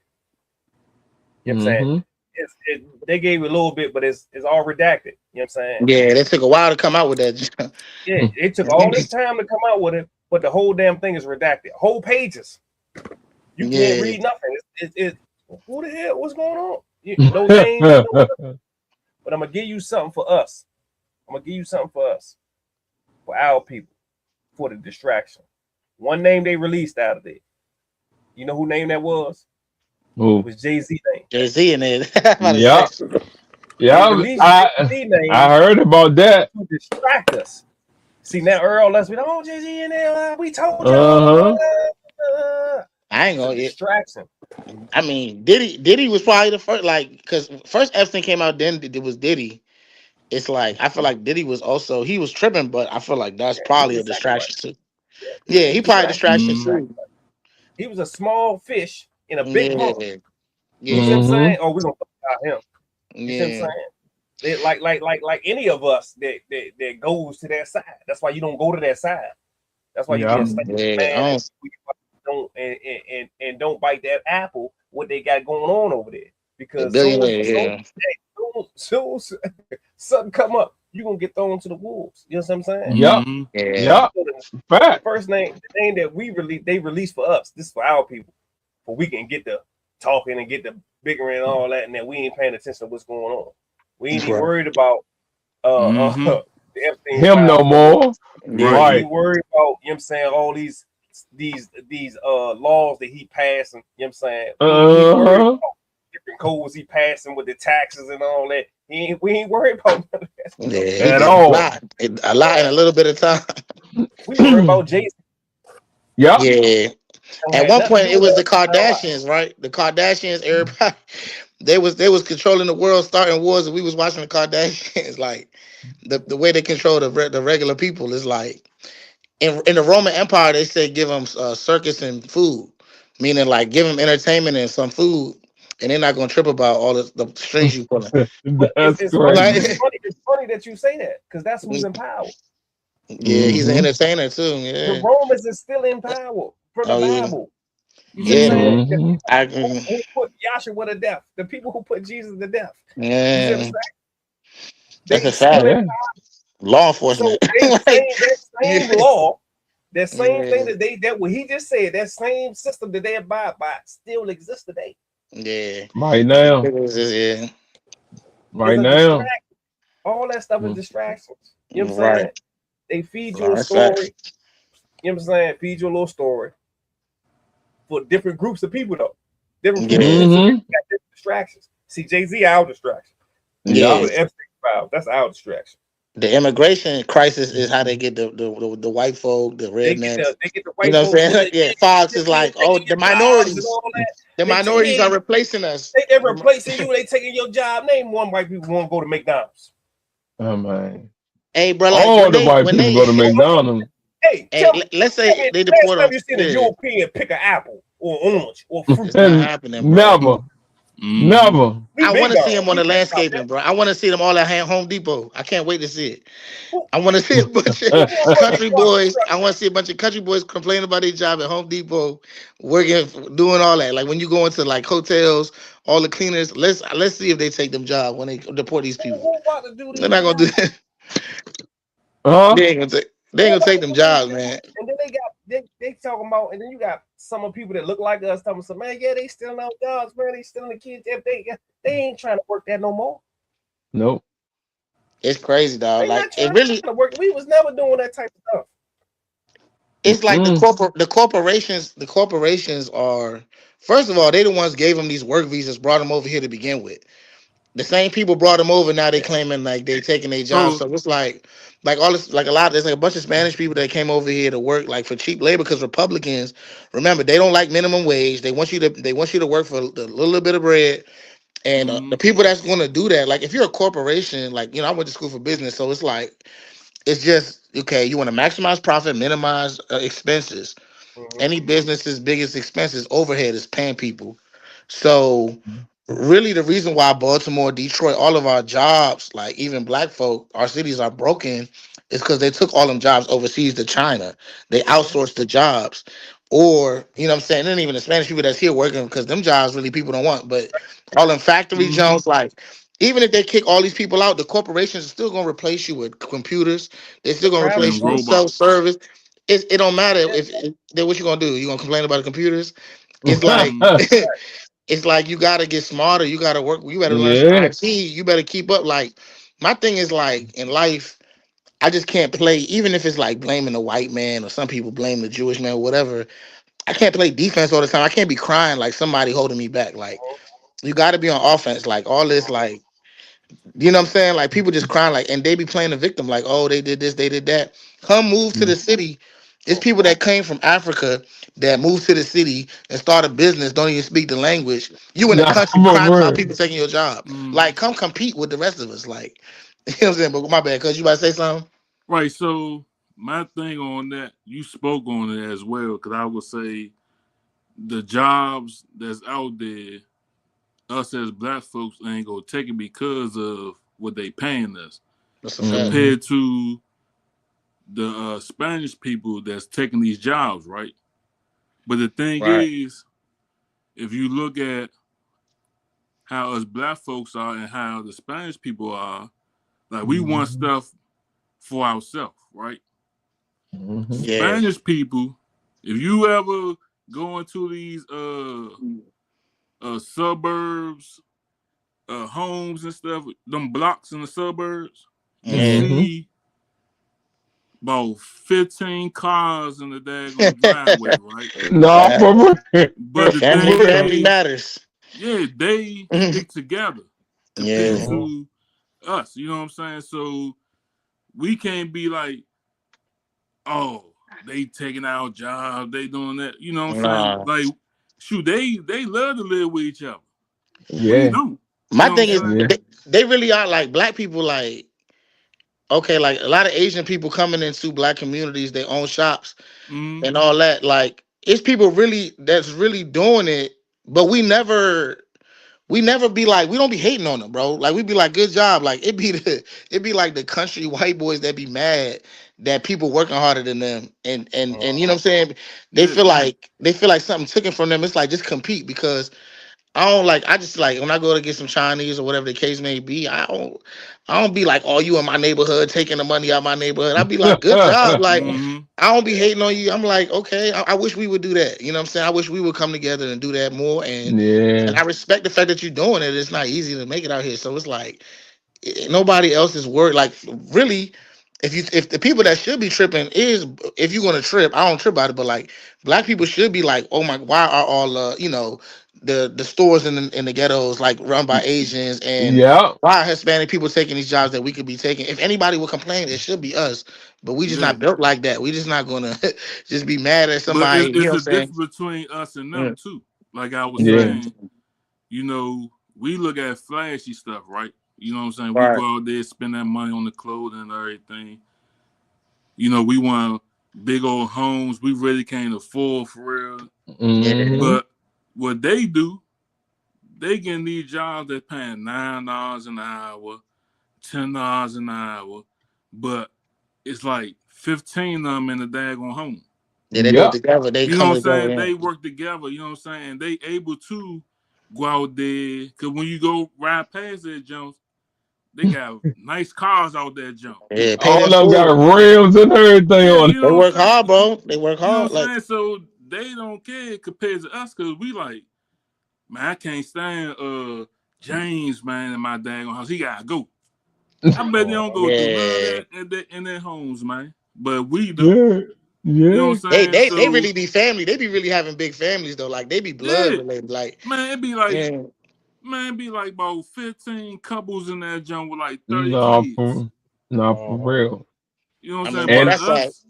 You know what I'm saying? Hmm. they gave you a little bit, but it's all redacted. You know what I'm saying? Yeah, they took a while to come out with that. Yeah, it took all this time to come out with it, but the whole damn thing is redacted. Whole pages. You can't read nothing. It's who the hell? What's going on? No names. But I'm gonna give you something for us. I'm gonna give you something for us, for our people, for the distraction. One name they released out of it. You know who name that was? Ooh. It was Jay-Z name. Jay-Z in it. Yeah. Yeah, I heard about that. To distract us. See, now Earl, let's be like, oh, Jay-Z in there. We told you. I ain't gonna distraction. I mean, Diddy was probably the first, like, because first Epstein came out, then it was Diddy. It's like I feel like Diddy was also, he was tripping, but I feel like that's probably a distraction too. Yeah, he probably distraction too. He was a small fish in a big pond. Yeah. You know what I'm saying? Oh, we're gonna talk about him. You Yeah. know what I'm saying? Like any of us that goes to that side. That's why you don't go to that side. That's why you can't stay man and don't bite that apple. What they got going on over there? Because soon something come up, you gonna get thrown to the wolves. You know what I'm saying? Yeah. The first name, the name that they released for us. This is for our people, for we can get the talking and get the bickering and all that, and then we ain't paying attention to what's going on. We ain't even worried about the Epstein him no more. We ain't worried about, you know what I'm saying, all these laws that he passing, you know what I'm saying? We ain't worried about different codes he passing with the taxes and all that. We ain't worried about none of that. Yeah, at all. A lot in a little bit of time. We worried about Jason. Yeah. At one point, it was the Kardashians, right? The Kardashians, everybody, they was controlling the world, starting wars, and we was watching the Kardashians. Like the way they control the regular people is like in the Roman Empire, they said give them circus and food, meaning like give them entertainment and some food, and they're not gonna trip about all the strings you pulling. It's funny that you say that, because that's who's in power. Yeah, he's an entertainer too. Yeah, the Romans is still in power from the Bible. Yeah, who put Yahshua to death? The people who put Jesus to death. Yeah, that's a fact. Law enforcement. So that same law, that same thing that what he just said, that same system that they abide by still exists today. Yeah, right now. Yeah, right now. All that stuff is distractions. You know what I'm saying? They feed you a story. You know what I'm saying? Feed you a little story for different groups of people, though. Different groups got different distractions. See, Jay-Z, our distraction. Yeah, that's our distraction. The immigration crisis is how they get the white folk, the rednecks. They get the white you know folks. What I'm saying? Yeah, Fox is like, oh, the minorities. The minorities are replacing us. They're replacing you. They taking your job. Name one white people who want to go to McDonald's. Oh man. Hey, bro, like all the white people go to McDonald's. Hey, let's say they deport them. You seen a European pick an apple or orange or fruit? It's not happening, bro. Never. I want to see them on the landscaping, bro. I want to see them all at Home Depot. I can't wait to see it. I want to see a bunch of country boys. I want to see a bunch of country boys complaining about their job at Home Depot, working, doing all that. Like when you go into like hotels, all the cleaners. Let's see if they take them job when they deport these people. They're not gonna do that. They ain't gonna take them jobs, man. And then they talking about, and then you got some of people that look like us talking about, man, yeah, they stealing our jobs, man, they stealing the kids. If they ain't trying to work that no more. Nope. It's crazy, dog. They like it really to work. We was never doing that type of stuff. It's like the corporations. The corporations are, first of all, they the ones gave them these work visas, brought them over here to begin with. The same people brought them over. Now they claiming like they taking their jobs. So it's like all this, like there's like a bunch of Spanish people that came over here to work like for cheap labor, because Republicans, remember, they don't like minimum wage. They want you to work for a little bit of bread. And the people that's going to do that, like if you're a corporation, like, I went to school for business, so it's like, it's just, okay, you want to maximize profit, minimize expenses. Any business's biggest expenses, overhead, is paying people. So really the reason why Baltimore, Detroit, all of our jobs, like even black folk, our cities are broken, is because they took all them jobs overseas to China. They outsourced the jobs. or you know what I'm saying, and even the Spanish people that's here working, because them jobs really people don't want. But all them factory Mm-hmm. jobs, like even if they kick all these people out, the corporations are still gonna replace you with computers. They're still gonna Travis, replace And you with bro. self robots. service. It don't matter if then what you gonna do? You gonna complain about the computers? It's like Mm-hmm. it's like you gotta get smarter. You gotta work. You better learn some Yeah. IT. You better keep up. Like my thing is like in life, I just can't play. Even if it's like blaming the white man or some people blame the Jewish man, or whatever. I can't play defense all the time. I can't be crying like somebody holding me back. Like you got to be on offense. Like all this, like you know what I'm saying? Like people just crying, like, and they be playing the victim. Like, oh, they did this, they did that. Come move to the city. It's people that came from Africa that moved to the city and start a business, don't even speak the language. You in the Nah, country for crying about real. people taking your job. Mm. Like, come compete with the rest of us. Like, you know what I'm saying? But my bad, cuz you about to say something? Right. So my thing on that, you spoke on it as well, because I would say the jobs that's out there, us as black folks ain't gonna take it because of what they paying us, That's a fact. Mhm. compared to the Spanish people that's taking these jobs, right? But the thing Right. is, if you look at how us black folks are and how the Spanish people are, like we want Mhm. stuff for ourselves, right? Mhm. Yeah. Spanish people, if you ever go into these suburbs, homes and stuff, them blocks in the suburbs, you Yeah. Mhm. see about 15 cars in the daggone driveway, right? Nah, Fact. for real. But the For thing real. Family is, matters. yeah, they stick together compared Yeah. Mhm. to us. You know what I'm saying? So we can't be like, oh, they taking our job, they doing that. You know what I'm saying? Nah. Like, shoot, they love to live with each other. We Yeah. don't. You My know what I'm thing is, saying? Yeah. they really are like black people. Like, okay, like a lot of Asian people coming into black communities, they own shops Mm-hmm. and all that. Like, it's people really that's really doing it, but we never be like, we don't be hating on them, bro. Like, we be like, good job. Like, it be like the country white boys that be mad that people working harder than them, and you know what I'm saying. Yeah. They feel like something taken from them. It's like just compete because I don't like. I just like when I go to get some Chinese or whatever the case may be. I don't be like, oh, you in my neighborhood taking the money out my neighborhood. I be like, good job. Like, Mm-hmm. I don't be hating on you. I'm like, okay. I wish we would do that. You know what I'm saying? I wish we would come together and do that more. And Yeah. I respect the fact that you're doing it. It's not easy to make it out here. So it's like nobody else is worried. Like really, if the people that should be tripping is if you're gonna trip, I don't trip about it, but like black people should be like, oh my, why are all the stores in the ghettos like run by Asians and Yeah. why are Hispanic people taking these jobs that we could be taking? If anybody would complain, it should be us. But we just Yeah. not built like that. We just not gonna just be mad at But somebody. You know it's what I'm a saying? difference between us and them Mm. too. Like I was Yeah. saying, you know, we look at flashy stuff, right? You know what I'm saying? We Right. go out there, spend that money on the clothing and everything. You know, we want big old homes we really can't afford for real. Yeah. Mhm. But what they do, they getting these jobs that paying $9 an hour, $10 an hour, but it's like 15 of them in the daggone home. Yeah, they do it Yeah. together. They You know come what I'm together. saying? Yeah. They work together, you know what I'm saying? They able to go out there. Cause when you go ride past that Jones, they got nice cars out there, Jones. Yeah, pay All them of them got full. rims and everything Yeah, on it. you They know what work I'm hard, saying? bro. They work You know hard. what I'm Like, saying? So they don't care compared to us, cause we like, man, I can't stand James, man, in my daggone house. He gotta go. I bet they don't go do none of yeah, that in their homes, man. But we do. Yeah. You know Yeah. what I'm saying? they So really be family. They be really having big families though. Like they be blood yeah, related. Like, man, it'd be like yeah, Man, be like about 15 couples in that junk with like 30 No, kids. for real. You know what I I'm saying? mean, bro, But And that's like us,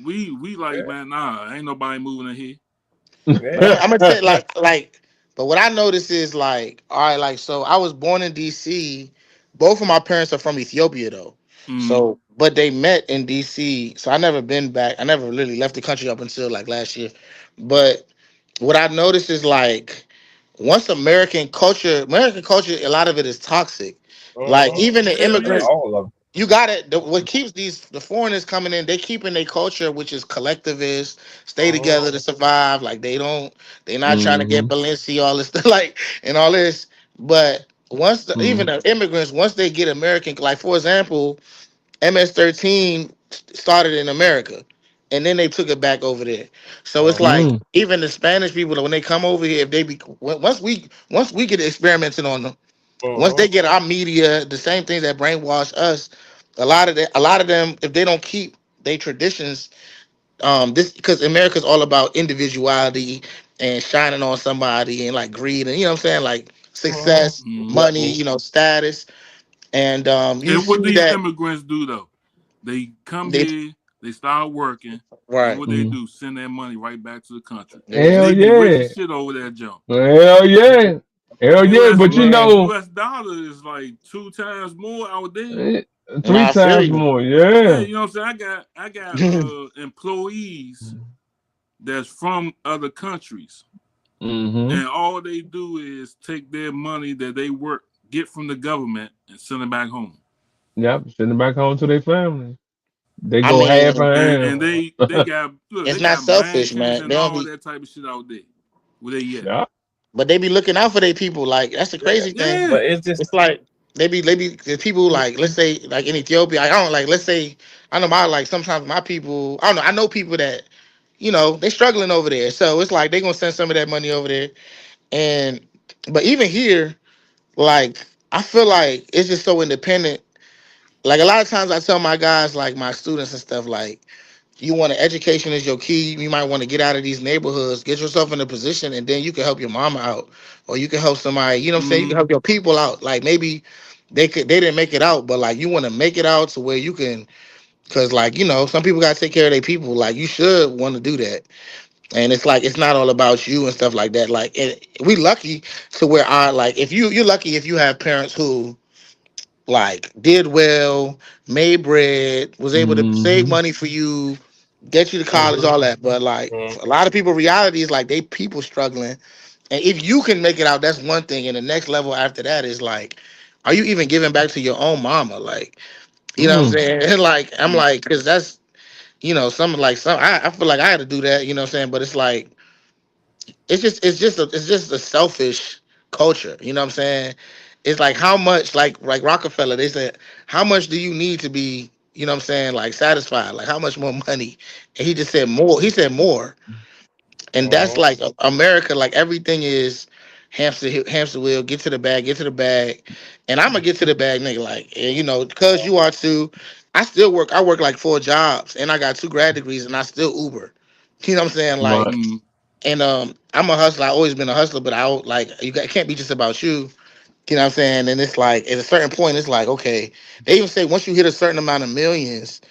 we like, Yeah. man, nah, ain't nobody moving in here. I'm Yeah. gonna, I'm gonna tell like. But what I noticed is like, all right, like so I was born in DC. Both of my parents are from Ethiopia though. Mm, So, but they met in DC. So I never been back. I never really left the country up until like last year. But what I noticed is like once American culture, a lot of it is toxic. Like Mm-hmm. even the hell yeah. immigrants, All of them. you got it. What keeps the foreigners coming in? They keeping their culture, which is collectivist, stay Uh-huh. together to survive. Like they're not trying to get Mm-hmm. Balenci all this stuff, like and all this. But even Mm-hmm. the immigrants, once they get American, like for example, MS-13 started in America, and then they took it back over there. So it's Uh-huh. like Mm-hmm. even the Spanish people, when they come over here, if they be once we get experimenting on them. Once Uh-huh. they get our media, the same things that brainwash us, a lot of them, if they don't keep their traditions, this because America's all about individuality and shining on somebody and like greed and you know what I'm saying, like Uh-huh. success, Mm. money, Gluttony. status, and you And what see these that immigrants do though, they come they here, they start working, and right. what they do, send their money right back to the country, Yeah. and Hell they be rich yeah. as shit over there, jump. Hell yeah. Hell yeah. U.S. But you money, know, U.S. dollar is like 2 times more out there. eh, three Nah, I feel times you. more. Yeah, Yeah. you know what I'm saying. I got employees that's from other countries, Mm-hmm. and all they do is take their money that they get from the government and send it back home. Yep. Send it back home to their family. They I go half mean, and And Uh-huh. they got it's they not got selfish, mansions man. They and don't all be, that type of shit out there. Where they half. at? Yeah. but they be looking out for their people. Like that's the Yeah. crazy thing. Yeah. But it's just It's like they be the people like let's say like in Ethiopia. I don't like let's say I know my like sometimes my people. I don't know. I know people that they struggling over there. So it's like they gonna send some of that money over there. And but even here, like I feel like it's just so independent. Like a lot of times I tell my guys, like my students and stuff, like you want an education is your key. You might want to get out of these neighborhoods, get yourself in a position, and then you can help your mama out, or you can help somebody. You know what I'm saying? You can Mm-hmm. help your people out. Like maybe they didn't make it out, but like you want to make it out to where you can, because like some people gotta take care of their people. Like you should want to do that, and it's like it's not all about you and stuff like that. Like we lucky to where our like if you're lucky if you have parents who like did well, made bread, was able to save Mm-hmm. money for you, get you to college, uh-huh. all that. But like for a lot of people, reality is like they people struggling. And if you can make it out, that's one thing. And the next level after that is like, are you even giving back to your own mama? Like, you know what I'm Mm. saying? And like I'm like, cause that's some I feel like I had to do that, you know what I'm saying? But it's like it's just a selfish culture. You know what I'm saying? It's like how much like Rockefeller, they said, how much do you need to be, you know what I'm saying, like satisfied? Like how much more money? And he just said more. He said more. And that's Uh-huh. like America, like everything is hamster wheel, get to the bag, get to the bag. And I'm gonna get to the bag, nigga. Like, and because you are too, I work like 4 jobs and I got 2 grad degrees and I still Uber. You know what I'm saying? Right. Like Mm-hmm. and I'm a hustler. I always been a hustler, but I don't like it can't be just about you. You know what I'm saying? And it's like at a certain point, it's like okay. They even say once you hit a certain amount of millions,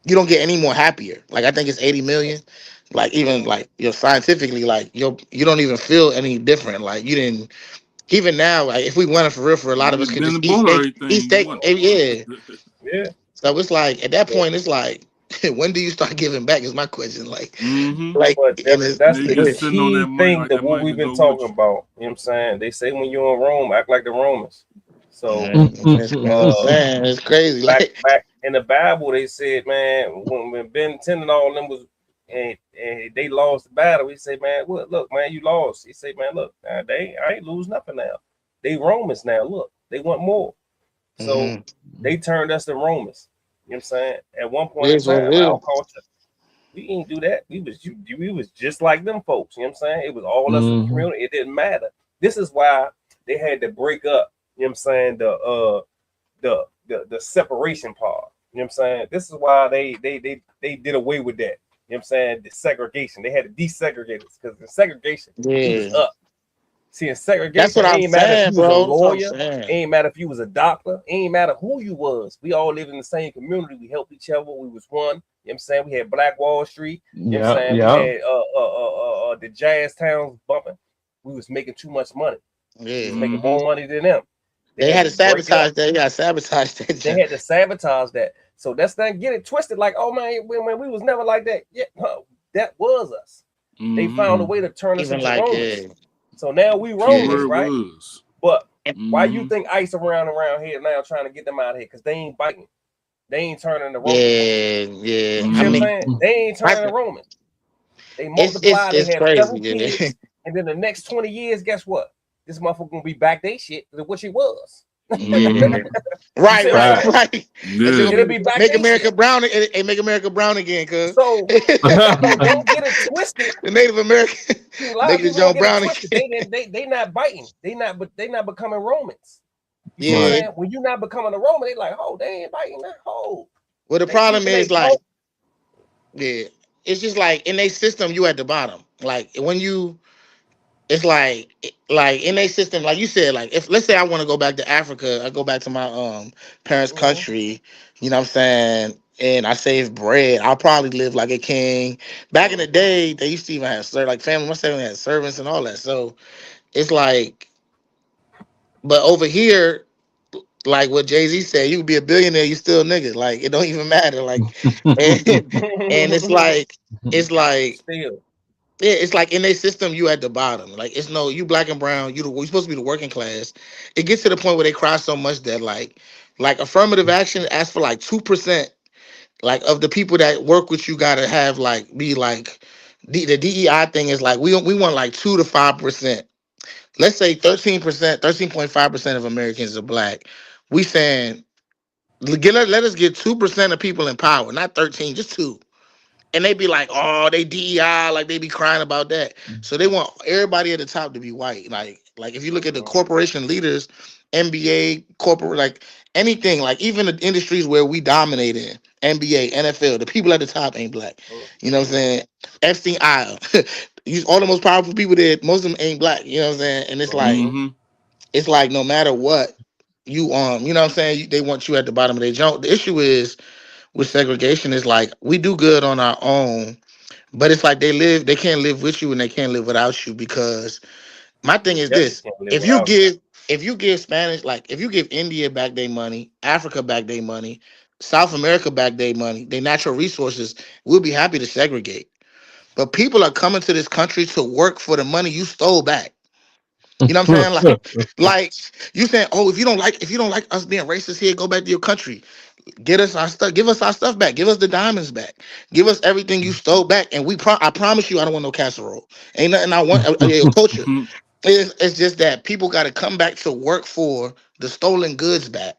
you don't get any more happier. Like I think it's 80 million. Like even Uh-huh. like scientifically, like you don't even feel any different. Like you didn't even now. Like if we wanted for real, for a lot You of us just could been just and bought eat everything you steak. want. Yeah. Yeah. So it's like at that But, point, it's like when do you start giving back? Is my question. Mm-hmm. but And And that's they the just it's sitting on that key money thing like to that what money we've could been go with talking you. about. You know what I'm saying? They say when you're in Rome, act like the Romans. So uh man, it's crazy. back Like back in the Bible, they said, man, when Ben 10 and all them was and they lost the battle, he said, man, what? Look, man, you lost. He said, man, look, I ain't lose nothing now. They Romans now. Look, they want more. So mhm. they turned us to Romans. You know what I'm saying? At one It point in is what it time, our is. culture, we ain't do that. We was just like them folks. You know what I'm saying? It was all us in the Mm-hmm. community. It didn't matter. This is why they had to break up. You know what I'm saying? The separation part. You know what I'm saying? This is why they did away with that. You know what I'm saying? The segregation. They had to desegregate us because in segregation, we was Yeah. up. See, in That's segregation, what it I'm ain't matter if saying, you was a bro. That's what I'm lawyer, it saying. ain't matter if you was a doctor, it ain't matter who you was. We all lived in the same community. We helped each other. We was one. You know what I'm saying? We had Black Wall Street. You know what I'm Yeah. saying? We Yeah. had the jazz towns bumping. We was making too much money. We was Yeah. making Mm-hmm. more money than them. They They had had to to break it sabotage up. that. You got sabotage They that. had to sabotage that. So that's not get it twisted. Like, oh man, we was never like that. Yeah, no, that was us. They Mm-hmm. found a Mm. way to turn us Even into like Romans. So now we Romans, yeah. Keyword right? was. But why you Mm-hmm. think ICE around here now trying to get them out of here? Because they ain't biting. They ain't turning the Romans. Yeah. You see I what I'm mean, saying? They ain't turning the Romans. They multiply. They it's have crazy. several kids, and then the next 20 years, guess what? This motherfucker gonna be back they shit to what she was. Yeah. Right. You see what I'm saying? And Yeah. she gonna It'll be back make they America shit. brown and make America brown again, cuz. So don't get it twisted. The Native American See, a lot of making people John don't get it Brown twisted. again. They not biting. They not becoming Romans. You see Yeah. what I'm saying? When you're not becoming a Roman, they like, oh, they ain't biting that hole. Well, the They problem keeping is they like, yeah, it's just like in their system, you at the bottom. Like when you, it's like in their system, like you said, like if let's say I want to go back to Africa, I go back to my parents' country, you know what I'm saying, and I save bread, I'll probably live like a king. Back in the day, they used to even have like family, my family had servants and all that. So it's like, but over here, like what Jay-Z said, you could be a billionaire, you still a nigga. Like it don't even matter. Like and it's like still. yeah, it's like in their system, you at the bottom. Like it's no you black and brown, you supposed to be the working class. It gets to the point where they cry so much that like affirmative action asks for like 2%, like of the people that work with you gotta have like be like the DEI thing is like we want like 2 to 5%. Let's say 13%, 13.5% of Americans are black. We saying let us get 2% of people in power, not 13, just 2. And they be like, oh, they DEI, like they be crying about that. So they want everybody at the top to be white. Like if you look at the corporation leaders, NBA, corporate, like anything, like even the industries where we dominate in, NBA, NFL, the people at the top ain't black. You know what I'm saying? Epstein Isle. All the most powerful people there, most of them ain't black. You know what I'm saying? And it's like no matter what, you you know what I'm saying? They want you at the bottom of their jump. The issue is with segregation is like we do good on our own, but it's like they can't live with you and they can't live without you because my thing is Definitely this: can't live if you without you. give Spanish, like if you give India back their money, Africa back their money, South America back their money, their natural resources, we'll be happy to segregate. But people are coming to this country to work for the money you stole back. You know what I'm saying? Like you saying, oh, if you don't like us being racist here, go back to your country. Get us our stuff. Give us our stuff back. Give us the diamonds back. Give us everything you stole back. And I promise you, I don't want no casserole. Ain't nothing I want. Your culture. It's just that people got to come back to work for the stolen goods back.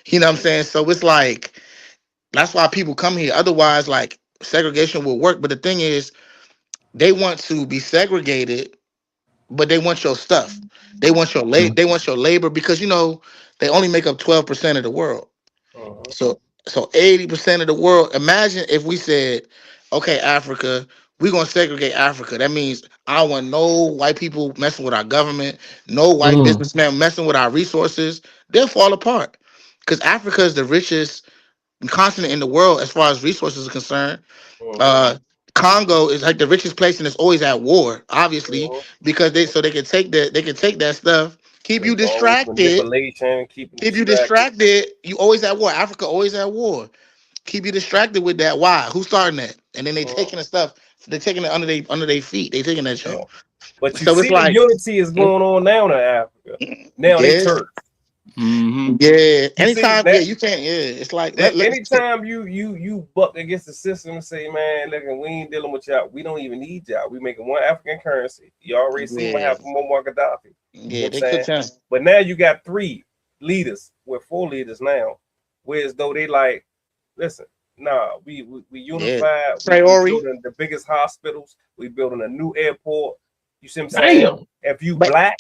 You know what I'm saying? So it's like that's why people come here. Otherwise, like segregation will work. But the thing is, they want to be segregated, but they want your stuff. They want your They want your labor because they only make up 12% of the world. So 80% of the world. Imagine if we said, okay, Africa, we're gonna segregate Africa. That means I don't want no white people messing with our government, no white businessmen messing with our resources. They'll fall apart. Because Africa is the richest continent in the world as far as resources are concerned. Congo is like the richest place and it's always at war, obviously, because they can take that stuff, keep you distracted. Manipulation, keep Keep you distracted. distracted. You always at war. Africa always at war. Keep you distracted with that. Why? Who's starting that? And then they taking the stuff. They're taking it under their feet. They taking that show. But you So it's see the like, unity is going on now in Africa. Now they yeah, Turks. yeah. You see Anytime, that, yeah, you can't. Yeah, it's like anytime you buck against the system and say, man, look, we ain't dealing with y'all. We don't even need y'all. We making one African currency. You already seen what happened with Muammar Gaddafi. You know Yeah, what they I'm saying? could tell. But now you got 3 leaders. We're 4 leaders now. Whereas though they like, listen, nah, we unified. We building the biggest hospitals. We building a new airport. You see what I'm saying? If you black,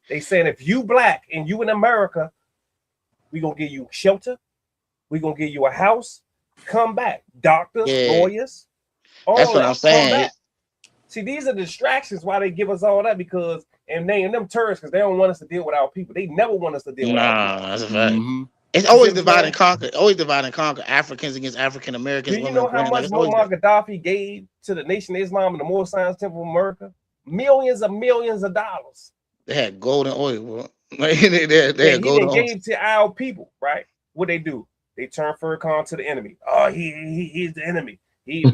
they saying if you black and you in America, we gonna give you shelter. We gonna give you a house. Come back, doctors, lawyers. All That's what I'm saying. Come back. See, these are distractions why they give us all that because and them terrorists because they don't want us to deal with our people. They never want us to deal with our people. That's a fact. It's always divide and conquer. Always divide and conquer. Africans against African Americans. Do you know how much Muammar Gaddafi gave to the Nation of Islam and the Moorish Science Temple of America? Millions of dollars. They had gold and oil, bro. They had gold and oil. Gave to our people, right? What they do? They turn Farrakhan to the enemy. Oh, he's the enemy. He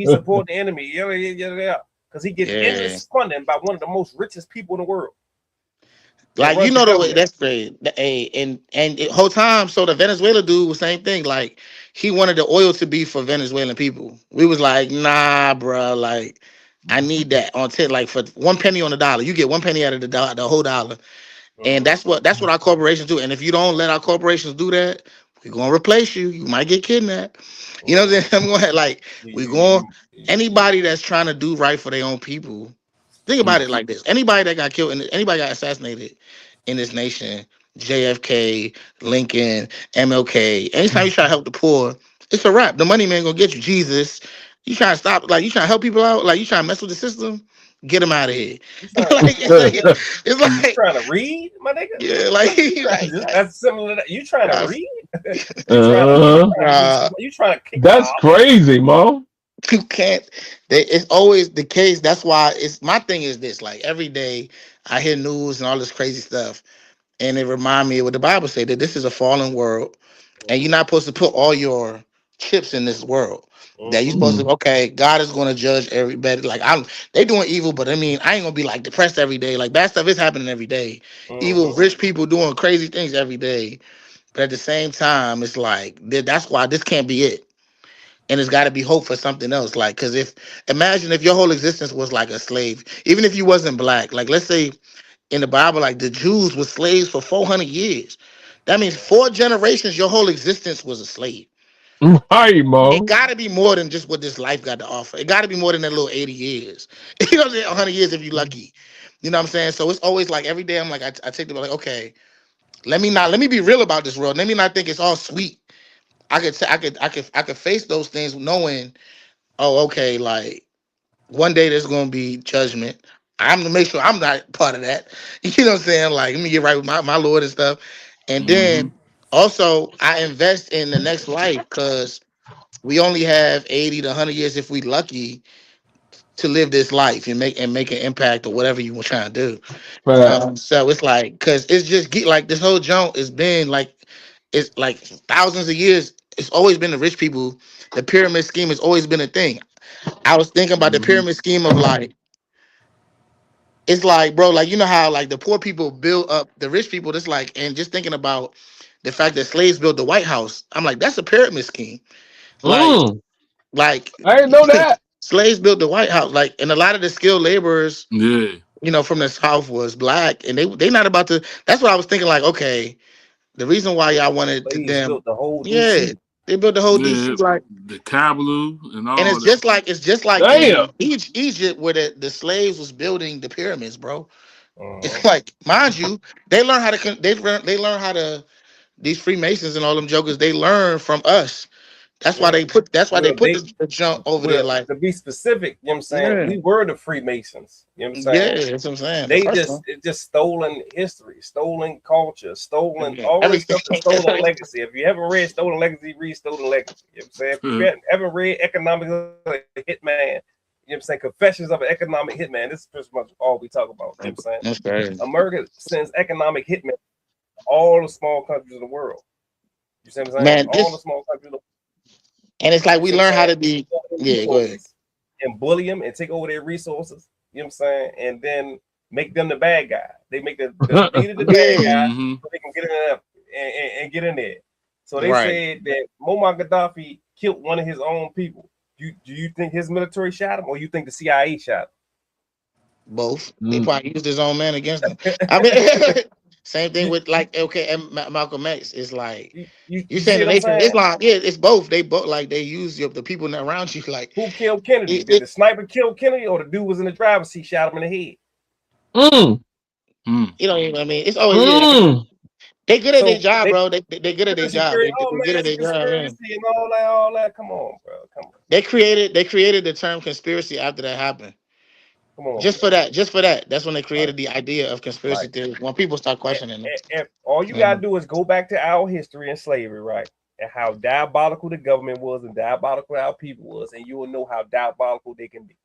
support the enemy. Because he gets endless funding by one of the most richest people in the world. Like, you runs the know the way government. that's crazy. And the whole time, so the Venezuela dude was same thing. Like, he wanted the oil to be for Venezuelan people. We was like, nah, bro. Like, I need that on 10, like for 1 penny on the dollar. You get 1 penny out of the whole dollar. And Mhm. that's what our corporations do. And if you don't let our corporations do that, we're gonna replace you. You might get kidnapped. You know what I'm saying? I'm going like we're going anybody that's trying to do right for their own people. Think about it like this: anybody that got killed, and anybody got assassinated in this nation, JFK, Lincoln, MLK. Anytime you try to help the poor, it's a wrap. The money man gonna get you. Jesus, you trying to stop? Like, you trying to help people out? Like, you trying to mess with the system? Get them out of here. You Like, it's like trying to read, my nigga? yeah, like That's similar to that. You trying to that's, read? Uh-huh. You trying to kick That's off? crazy, Mo. you can't. It's always the case. That's why it's my thing is this. Like, every day I hear news and all this crazy stuff, and it remind me of what the Bible say, that this is a fallen world, and you're not supposed to put all your chips in this world. That you're supposed to, okay, God is going to judge everybody. Like, they doing evil, but I mean, I ain't gonna be like depressed every day. Like, bad stuff is happening every day. Evil, rich people doing crazy things every day. But at the same time, it's like that's why this can't be it. And it's got to be hope for something else. Like, because imagine if your whole existence was like a slave, even if you wasn't black. Like, let's say in the Bible, like the Jews were slaves for 400 years. That means 4 generations, your whole existence was a slave. Right, It Mo. got to be more than just what this life got to offer. It got to be more than that little 80 years. You know what I'm saying? 100 years if you're lucky. You know what I'm saying? So it's always like every day I'm like, I take them like, okay, let me be real about this world. Let me not think it's all sweet. I could face those things knowing, oh, okay, like one day there's gonna be judgment. I'm gonna make sure I'm not part of that. You know what I'm saying? Like, let me get right with my Lord and stuff. And then also I invest in the next life because we only have 80 to 100 years if we lucky to live this life and make an impact or whatever you were trying to do. Fact. So it's like, because it's just like this whole junk has been like, it's like thousands of years. It's always been the rich people. The pyramid scheme has always been a thing. I was thinking about the pyramid scheme of like, it's like, bro, like, you know how like the poor people build up the rich people. That's like, and just thinking about the fact that slaves built the White House. I'm like, that's a pyramid scheme. Like, Mm. like I didn't know that. slaves built the White House. Like, and a lot of the skilled laborers, Yeah. you know, from the South was black, and they not about to. That's what I was thinking. Like, okay, the reason why y'all wanted Slaves them, built the whole yeah, DC. they built the whole Yeah. DC, like, The Kabalu and and all that. it's just like Damn. in Egypt where the slaves was building the pyramids, bro. It's Uh-huh. like, mind you, they learn how to they learn how to, these Freemasons and all them jokers, they learn from us. That's why Yeah. they Well, put the junk over there, well, like, to be specific, you know what I'm saying? yeah, We were the Freemasons. You know what I'm saying? yeah, that's what I'm saying. The They first one, it just stolen history, stolen culture, stolen yeah, all this everything. stuff, and stolen legacy. If you haven't read Stolen Legacy, read Stolen Legacy. You know what I'm saying? If you haven't read Economic Hitman, you know what I'm saying? Confessions of an Economic Hitman. This is pretty much all we talk about. You know what I'm saying? That's crazy. America sends economic hitmen to all the small countries in the world. You see what I'm saying? Man, All the this, small countries in the world. and it's like You we see what I'm learn how saying? to be. Yeah, go ahead. Resources and bully them and take over their resources. You know what I'm saying? And then make them the bad guy. They make the leader the bad Yeah, guy so they can get in there and get in there. So they right. said that Muammar Gaddafi killed one of his own people. Do you think his military shot him, or you think the CIA shot him? Both. They probably used his own man against him. I mean, same thing with like, okay, and Malcolm X is like, you saying see the what I'm nation of saying? Islam? Yeah, it's both. They both, like, they use the people around you. Like, Who killed Kennedy? Did the sniper kill Kennedy, or the dude was in the driver's seat, shot him in the head? You know, I mean, it's always they good at their job, bro. They good at their job. They Oh man, good at it's a their job. Man. conspiracy and all that. Come on, bro. Come on. They created the term conspiracy after that happened. Come on, Just bro. for that. That's when they created the idea of conspiracy theory. When people start questioning them. And all you gotta do is go back to our history and slavery, right? And how diabolical the government was and diabolical our people was, and you will know how diabolical they can be.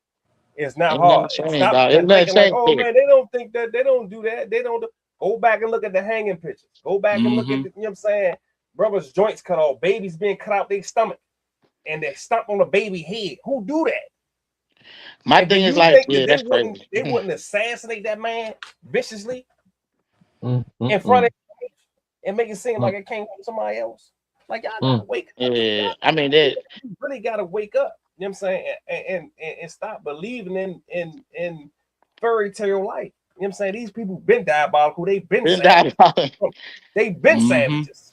It's not hard. Stop thinking like, oh man, they don't think that, they don't do that. They don't go back and look at the hanging pictures. Go back and look at the, you know what I'm saying? Brothers' joints cut off, babies being cut out their stomach, and they stomp on a baby head. Who do that? My thing is like, yeah, that's crazy. They crazy. wouldn't assassinate that man viciously. in front of it and make it seem like it came from somebody else. Like y'all gotta wake up. Yeah, I mean that. You really gotta wake up. You know what I'm saying? And stop believing in fairy tale life. You know what I'm saying? These people been diabolical. They've been savages. They've been savages.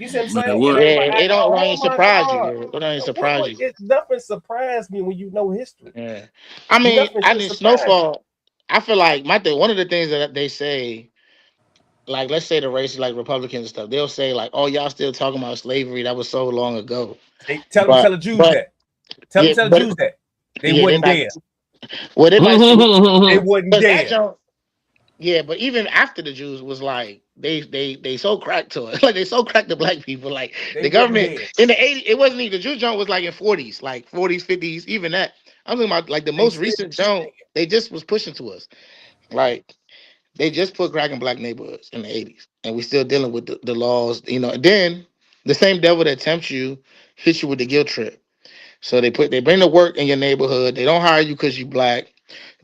You see what I'm saying? What? Yeah, it don't even surprise you. It don't even surprise you. It's nothing surprised me when you know history. Yeah, I mean, Nothing I should think surprise Snowfall. I feel like one of the things that they say, like let's say the races like Republicans and stuff, they'll say like, "Oh, y'all still talking about slavery? That was so long ago." They tell the Jews that. Tell the Jews that. They wouldn't dare. Well, they might. They wouldn't dare. Yeah, but even after the Jews was like they so cracked to it, like they so cracked to black people, like the government in the 80s. It wasn't even the Jew joint was like in 40s, like 40s, 50s, even that. I'm talking about like the most recent joint. They just was pushing to us, like they just put crack in black neighborhoods in the 80s, and we still dealing with the laws, you know. And then the same devil that tempts you hits you with the guilt trip. So they bring the work in your neighborhood. They don't hire you because you black.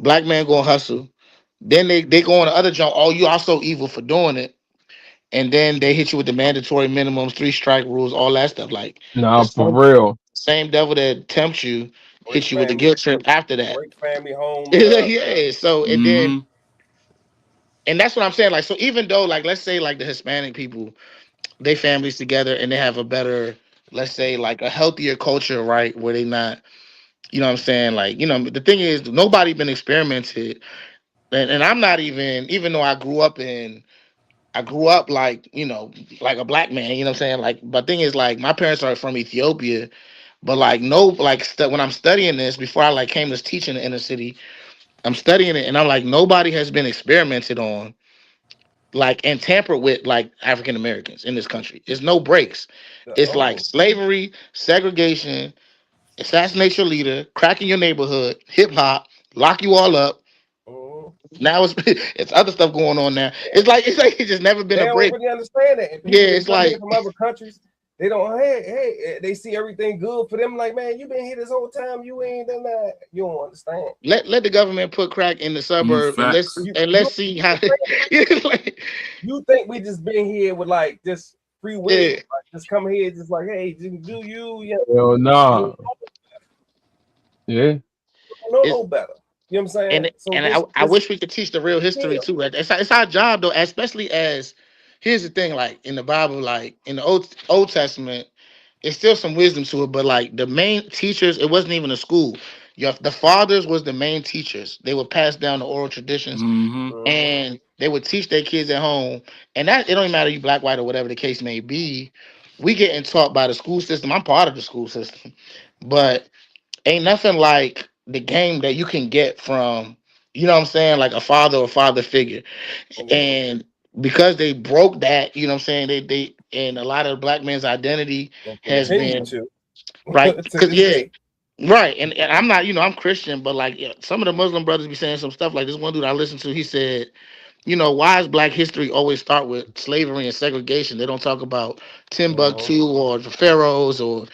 Black man gonna hustle. Then they go on the other jump. Oh, you also evil for doing it. And then they hit you with the mandatory minimums, 3-strike rules, all that stuff. Like for real. Same devil that tempts you hits you with the guilt trip after that. Great family home. Yeah. So and then and that's what I'm saying. Like, so even though, like, let's say like the Hispanic people, they families together and they have a better, let's say, like a healthier culture, right? Where they not, you know what I'm saying? Like, you know, the thing is nobody been experimented. And I'm not even though I grew up like, you know, like a black man, you know what I'm saying? Like, but thing is, like, my parents are from Ethiopia, but like, no, like, when I'm studying this, before I like came to teach in the inner city, I'm studying it and I'm like, nobody has been experimented on, like, and tampered with like African Americans in this country. It's no breaks. It's like slavery, segregation, assassinate your leader, crack in your neighborhood, hip hop, lock you all up. Now it's other stuff going on now. It's like it's just never been a break. They don't really understand that. And yeah, it's like from other countries, they don't. Hey, they see everything good for them. Like, man, you been here this whole time. You ain't done that. You don't understand. Let the government put crack in the suburbs and let's see how. You think we just been here with like this free will? Yeah. Like, just come here, just like, hey, do you? Yeah. Hell no. Yeah. No better. You know what I'm saying? I wish we could teach the real history too. It's our job though, especially as here's the thing, like in the Bible, like in the Old Testament, it's still some wisdom to it, but like the main teachers, it wasn't even a school. The fathers was the main teachers. They would pass down the oral traditions and they would teach their kids at home. And that it don't even matter you black, white, or whatever the case may be. We getting taught by the school system. I'm part of the school system, but ain't nothing like the game that you can get from, you know what I'm saying, like a father or father figure. And because they broke that, you know what I'm saying, they and a lot of black men's identity has been right. Because right. And I'm not, you know, I'm Christian, but like some of the Muslim brothers be saying some stuff like this one dude I listened to, he said, you know, why does black history always start with slavery and segregation? They don't talk about Timbuktu or the pharaohs or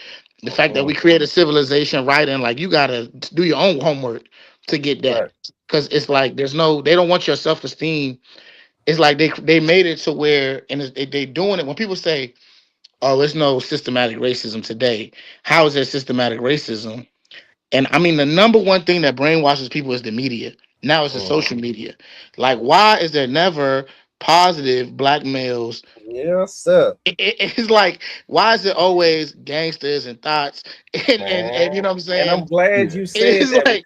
the fact that we create a civilization, right? And like you gotta do your own homework to get that, because it's like they don't want your self-esteem. It's like they made it to where, and they doing it when people say, "Oh, there's no systematic racism today." How is there systematic racism? And I mean, the number one thing that brainwashes people is the media. Now it's the social media. Like, why is there never positive black males? Yes, sir. It's like, why is it always gangsters and thoughts? And you know what I'm saying? And I'm glad you said that, like,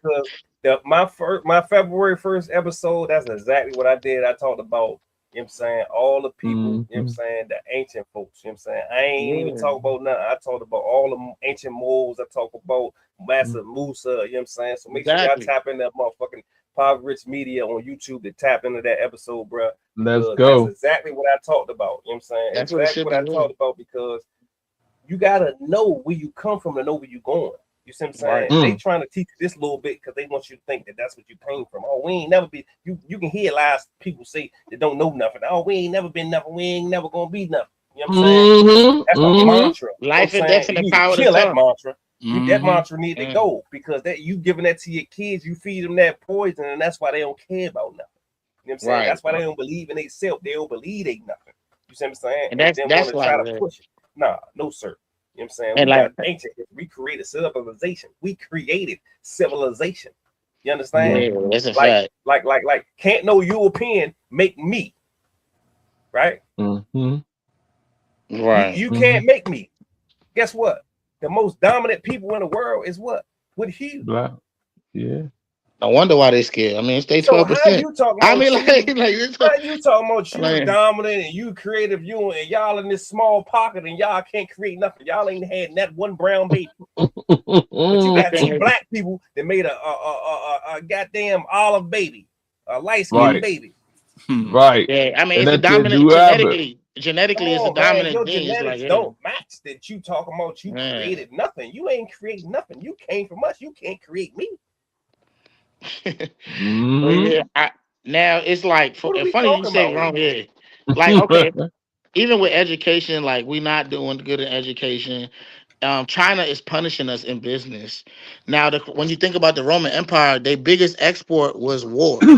because my February 1st episode, that's exactly what I did. I talked about, you know what I'm saying, all the people, you know what I'm saying, the ancient folks, you know what I'm saying. I ain't even talk about nothing. I talked about all the ancient Moors. I talk about Master Musa, you know what I'm saying. So make sure y'all tap in that motherfucking Power Rich Media on YouTube to tap into that episode, bro. Let's go. That's exactly what I talked about. You know what I'm saying? That's exactly what I talked about, because you gotta know where you come from to know where you're going. You see what I'm saying? They trying to teach you this little bit because they want you to think that that's what you came from. Oh, we ain't never be. You can hear lies people say that don't know nothing. Oh, we ain't never been nothing. We ain't never gonna be nothing. You know what I'm saying? That's a mantra. Life and death and the power to kill that mantra. That mantra need to go, because that you giving that to your kids, you feed them that poison, and that's why they don't care about nothing. what I'm saying? Right. That's why they don't believe in themselves. They don't believe they nothing. You see what I'm saying? And And then want that's to try like to push it. Nah, no, sir. You know what I'm saying? and We like got ancient history. We created civilization. We created civilization. You understand? yeah, that's a Like, fact. can't no European make me, right? Mm-hmm. Right. You can't make me. Guess what? The most dominant people in the world is what? With you. Black. Yeah. No wonder why they scared. I mean, stay So how 12%. you talking I about mean, you? like you're How you talking about you like, dominant and you creative, you and y'all in this small pocket and y'all can't create nothing. Y'all ain't had that one brown baby. But you got two black people that made a goddamn olive baby, a light skinned Right. baby. Right. yeah, I mean, And it's a that kid dominant do have genetically. Genetically, it's a Oh man, dominant your gene. It's genetics like, don't match that you talking about. You Man. created nothing. You ain't create nothing. You came from us. You can't create me. Mhm. yeah, now it's like What are we funny you talking say about wrong. here? Yeah, like okay, even with education, like we not doing good in education. China is punishing us in business. Now, when you think about the Roman Empire, their biggest export was war.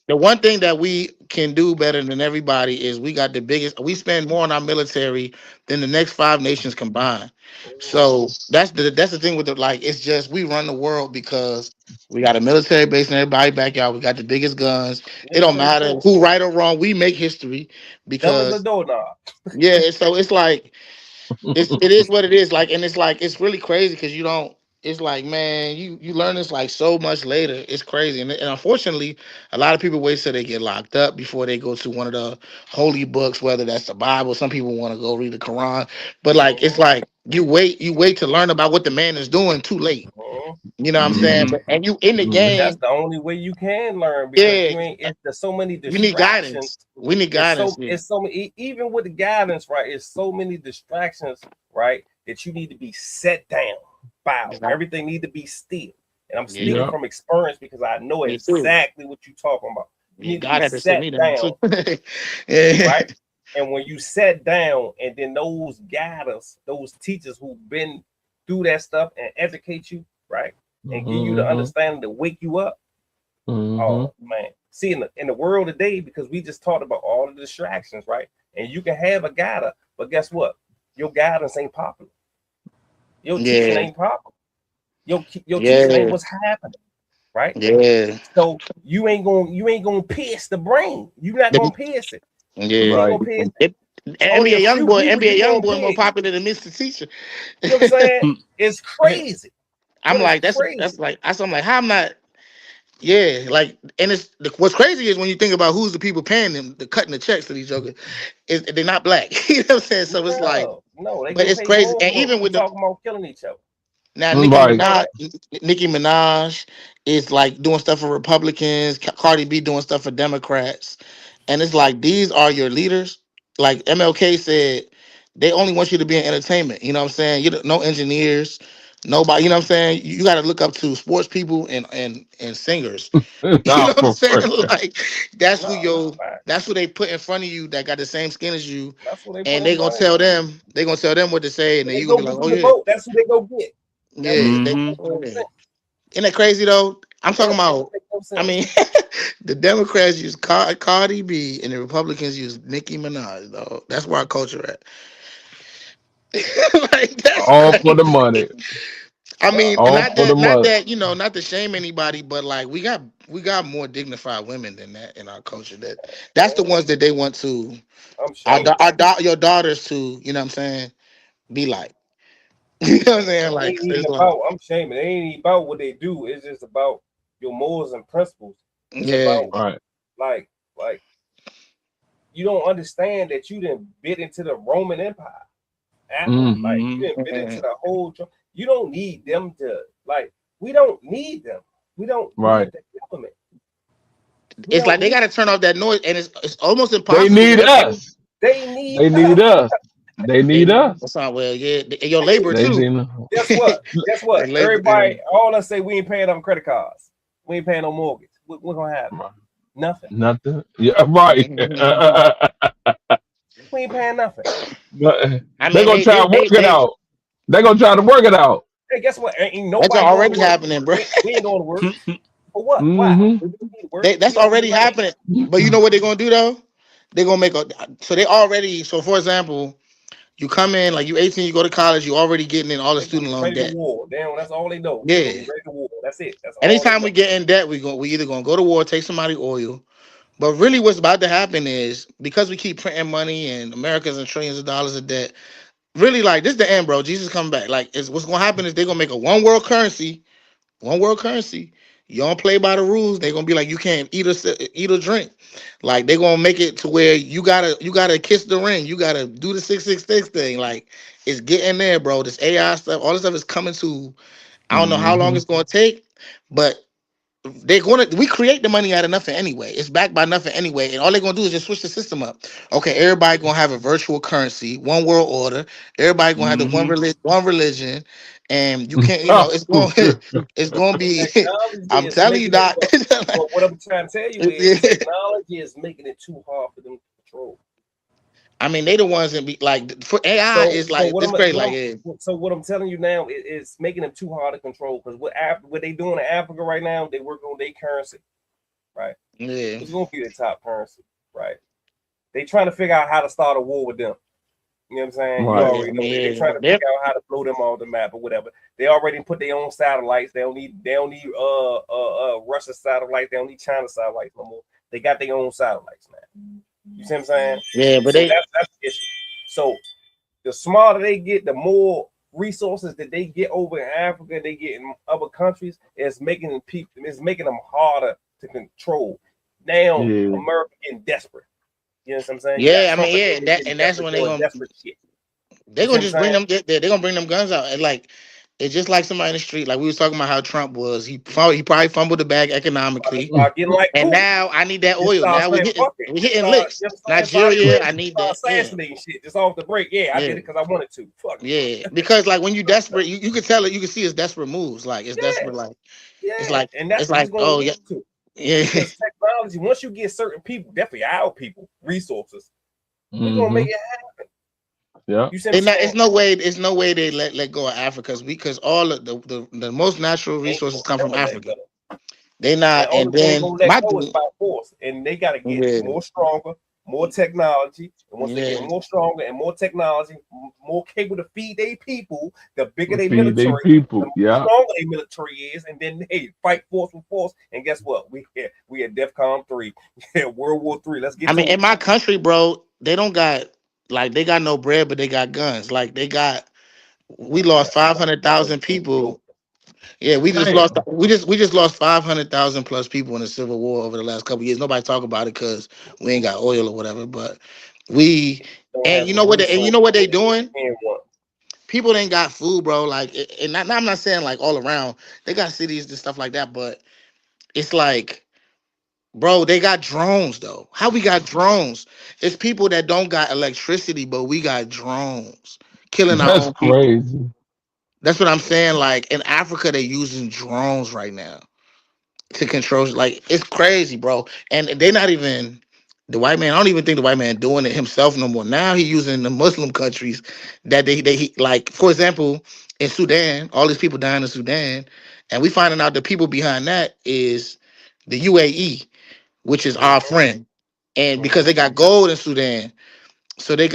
The one thing that we can do better than everybody is we got the biggest. We spend more on our military than the next 5 nations combined. So that's the thing with the like. It's just we run the world because we got a military base in everybody backyard. We got the biggest guns. It don't matter who right or wrong. We make history Dumb as a because doorknob. yeah. So it's like it is what it is. Like, and it's like it's really crazy because you don't. It's like, man, you learn this like so much later. It's crazy, and unfortunately, a lot of people wait till they get locked up before they go to one of the holy books, whether that's the Bible. Some people want to go read the Quran, but like it's like you wait to learn about what the man is doing too late. You know what I'm saying? Mhm. And you in the Mhm. That's game, the only way you can learn because yeah. you ain't. There's so many You need distractions. guidance. We need guidance. It's so many. Even with the guidance, right? It's so many distractions, right? That you need to be set down. Bow. Exactly. Everything need to be still. And I'm speaking Yeah. from experience because I know Me too. exactly what you're talking about. You need God to had be to sit set me down. down, Yeah. right? And when you set down, and then those guidance, those teachers who've been through that stuff and educate you, right? And give you the Mhm. understanding to wake you up. Mhm. Oh man. See, in the world today, because we just talked about all the distractions, right? And you can have a guide, but guess what? Your guidance ain't popular. Your teaching ain't popular. Your teaching ain't what's happening, right? Yeah. So you ain't gonna pierce the brain. You're not gonna pierce it. Yeah. You ain't Right. gonna pierce it. Only NBA a young few boy, people NBA you young gonna boy more pierce. popular than Mr. Teacher. You know what I'm saying? It's crazy. I'm But like, it's that's crazy. like I'm like, how I'm not. Yeah, like, and it's what's crazy is when you think about who's the people paying them, the cutting the checks to these jokers, is they're not black. You know what I'm saying? So it's like, No, they but get it's paid crazy. more And even for with the talking about killing each other. now, Right. Nicki Minaj is like doing stuff for Republicans. Cardi B doing stuff for Democrats, and it's like these are your leaders. Like MLK said, they only want you to be in entertainment. You know what I'm saying? You don't, no engineers, nobody. You know what I'm saying? You got to look up to sports people and singers. You Nah, know what I'm for saying? real. Like that's who No, that's who they put in front of you that got the same skin as you, that's what they put and in front of you. they gonna tell them what to say, and When then they you gonna go be like, get oh you the yeah. vote, that's who they go get. That Yeah, makes Mhm. no yeah. sense. Isn't that crazy though? I'm talking about. Makes no sense. I mean, the Democrats use Cardi B and the Republicans use Nicki Minaj. Though that's where our culture at. Like that's All for the money. crazy. I mean, All for the not money. that not to shame anybody, but like we got more dignified women than that in our culture. That's the ones that they want to I'm shaming. your daughters to. You know what I'm saying? Be like. You know what I'm saying? It Like ain't even it's like about. I'm shaming. It ain't even about what they do. It's just about your morals and principles. It's yeah. about Right. like you don't understand that you didn't bit into the Roman Empire. Apple, like you didn't bit into the whole. You don't need them to like. We don't need them. We don't Right. need the government. It's like they got to turn off that noise, and it's almost They impossible. need us. They need They need us. us. They need us. That's not well, yeah. And your labor They too. need Guess what? Guess what? Your labor, Everybody, all us say we ain't paying on credit cards. We ain't paying no mortgage. What gonna happen? Right. Nothing. Nothing. Yeah, right. We ain't paying nothing. I They're mean, gonna try to work it out. They're gonna try to work it out. Hey, guess what? Ain't that's nobody going already to work. happening, bro. We ain't going to work. For what? Mhm. Why? That's already happening. But you know what they're gonna do though? They're gonna make a so they already so for example, you come in like you 18, you go to college, you already getting in all the They gonna student get loan ready to debt. war. Damn, that's all they know. They gonna Yeah. get ready to war. That's it. That's all they Anytime know. we get in debt, we either gonna go to war, take somebody oil. But really what's about to happen is because we keep printing money and America's in trillions of dollars of debt, really like this is the end, bro. Jesus coming back. Like is what's gonna happen is they're gonna make a one world currency. You don't play by the rules, they're gonna be like you can't eat or drink. Like they're gonna make it to where you gotta kiss the ring, you gotta do the 666 thing. Like it's getting there, bro. This AI stuff, all this stuff is coming to. I don't know how long Mhm. it's gonna take, but we create the money out of nothing anyway. It's backed by nothing anyway. And all they're gonna do is just switch the system up. Okay, everybody gonna have a virtual currency, one world order. Everybody gonna have the Mhm. one religion. And you can't, it's going it's gonna be Technology I'm is telling you, making it. Doc. But what I'm trying to tell you is technology is making it too hard for them to control. I mean, they the ones that be like for AI So, is like what it's I'm crazy. Like yeah. so what I'm telling you now is making them too hard to control because what they doing in Africa right now, they work on their currency, right? Yeah. It's gonna be the top currency, right? They trying to figure out how to start a war with them. You know what I'm saying? You Right. already know that. They're trying to figure out how to blow them off the map or whatever. They already put their own satellites. They don't need Russia satellites. They don't need China satellites no more. They got their own satellites now. You see what I'm saying? Yeah, but so that's the issue. So the smarter they get, the more resources that they get over in Africa, they get in other countries, it's making them harder to control. Now Yeah. America getting desperate. You know what I'm saying? You got yeah, I Trump mean, yeah, getting and that's desperate, when they doing gonna desperate shit. they're You see gonna what I'm just bring saying? them. They're gonna bring them guns out. And like it's just like somebody in the street. Like we was talking about how Trump was. He probably fumbled the bag economically. Start getting like And Putin. now I need that Just oil. start Now saying fuck it. we Just hitting start, licks. just start Nigeria, I crazy. need Start that. Yeah. assassinating shit just off the break. Yeah, I Yeah. did it because I wanted to. Fuck it. Yeah. Because like when you desperate, you can tell it, you can see it's desperate moves. Like it's Yeah, desperate, like yeah. And that's it's what it's like, going to oh yeah. lead to. Yeah. Because technology, once you get certain people, definitely our people, resources, we're gonna make Mhm. it happen. Yeah. You see what I'm saying? It's no way they let go of Africa because all of the most natural Ain't resources come gonna from never let Africa. go. They And not, and only way they're then gonna let my go is thing, by force. And they gotta get yeah, more stronger, more technology. And once they get yeah, more stronger and more technology, more capable to feed their people, the bigger their Feed they military, the people. more Yeah. stronger their military is, and then they fight force with force. And guess what? We at DEFCON 3, World War 3. Let's get I to mean, in it. my country, bro, they don't got like they got no bread, but they got guns. Like we lost Yeah, 500,000 people. Yeah, Damn. we just lost 500,000 plus people in the Civil War over the last couple of years. Nobody talk about it because we ain't got oil or whatever. But we don't and have you some know what and you know resources what they that doing? can one. People ain't got food, bro. Like, I'm not saying like all around. They got cities and stuff like that, but it's like, bro, they got drones though. How we got drones? It's people that don't got electricity, but we got drones killing our That's own people. crazy. That's what I'm saying. Like in Africa, they're using drones right now to control. Like it's crazy, bro. And they're not even the white man. I don't even think the white man doing it himself no more. Now he's using the Muslim countries that like. For example, in Sudan, all these people dying in Sudan, and we finding out the people behind that is the UAE, which is our friend, and because they got gold in Sudan. So they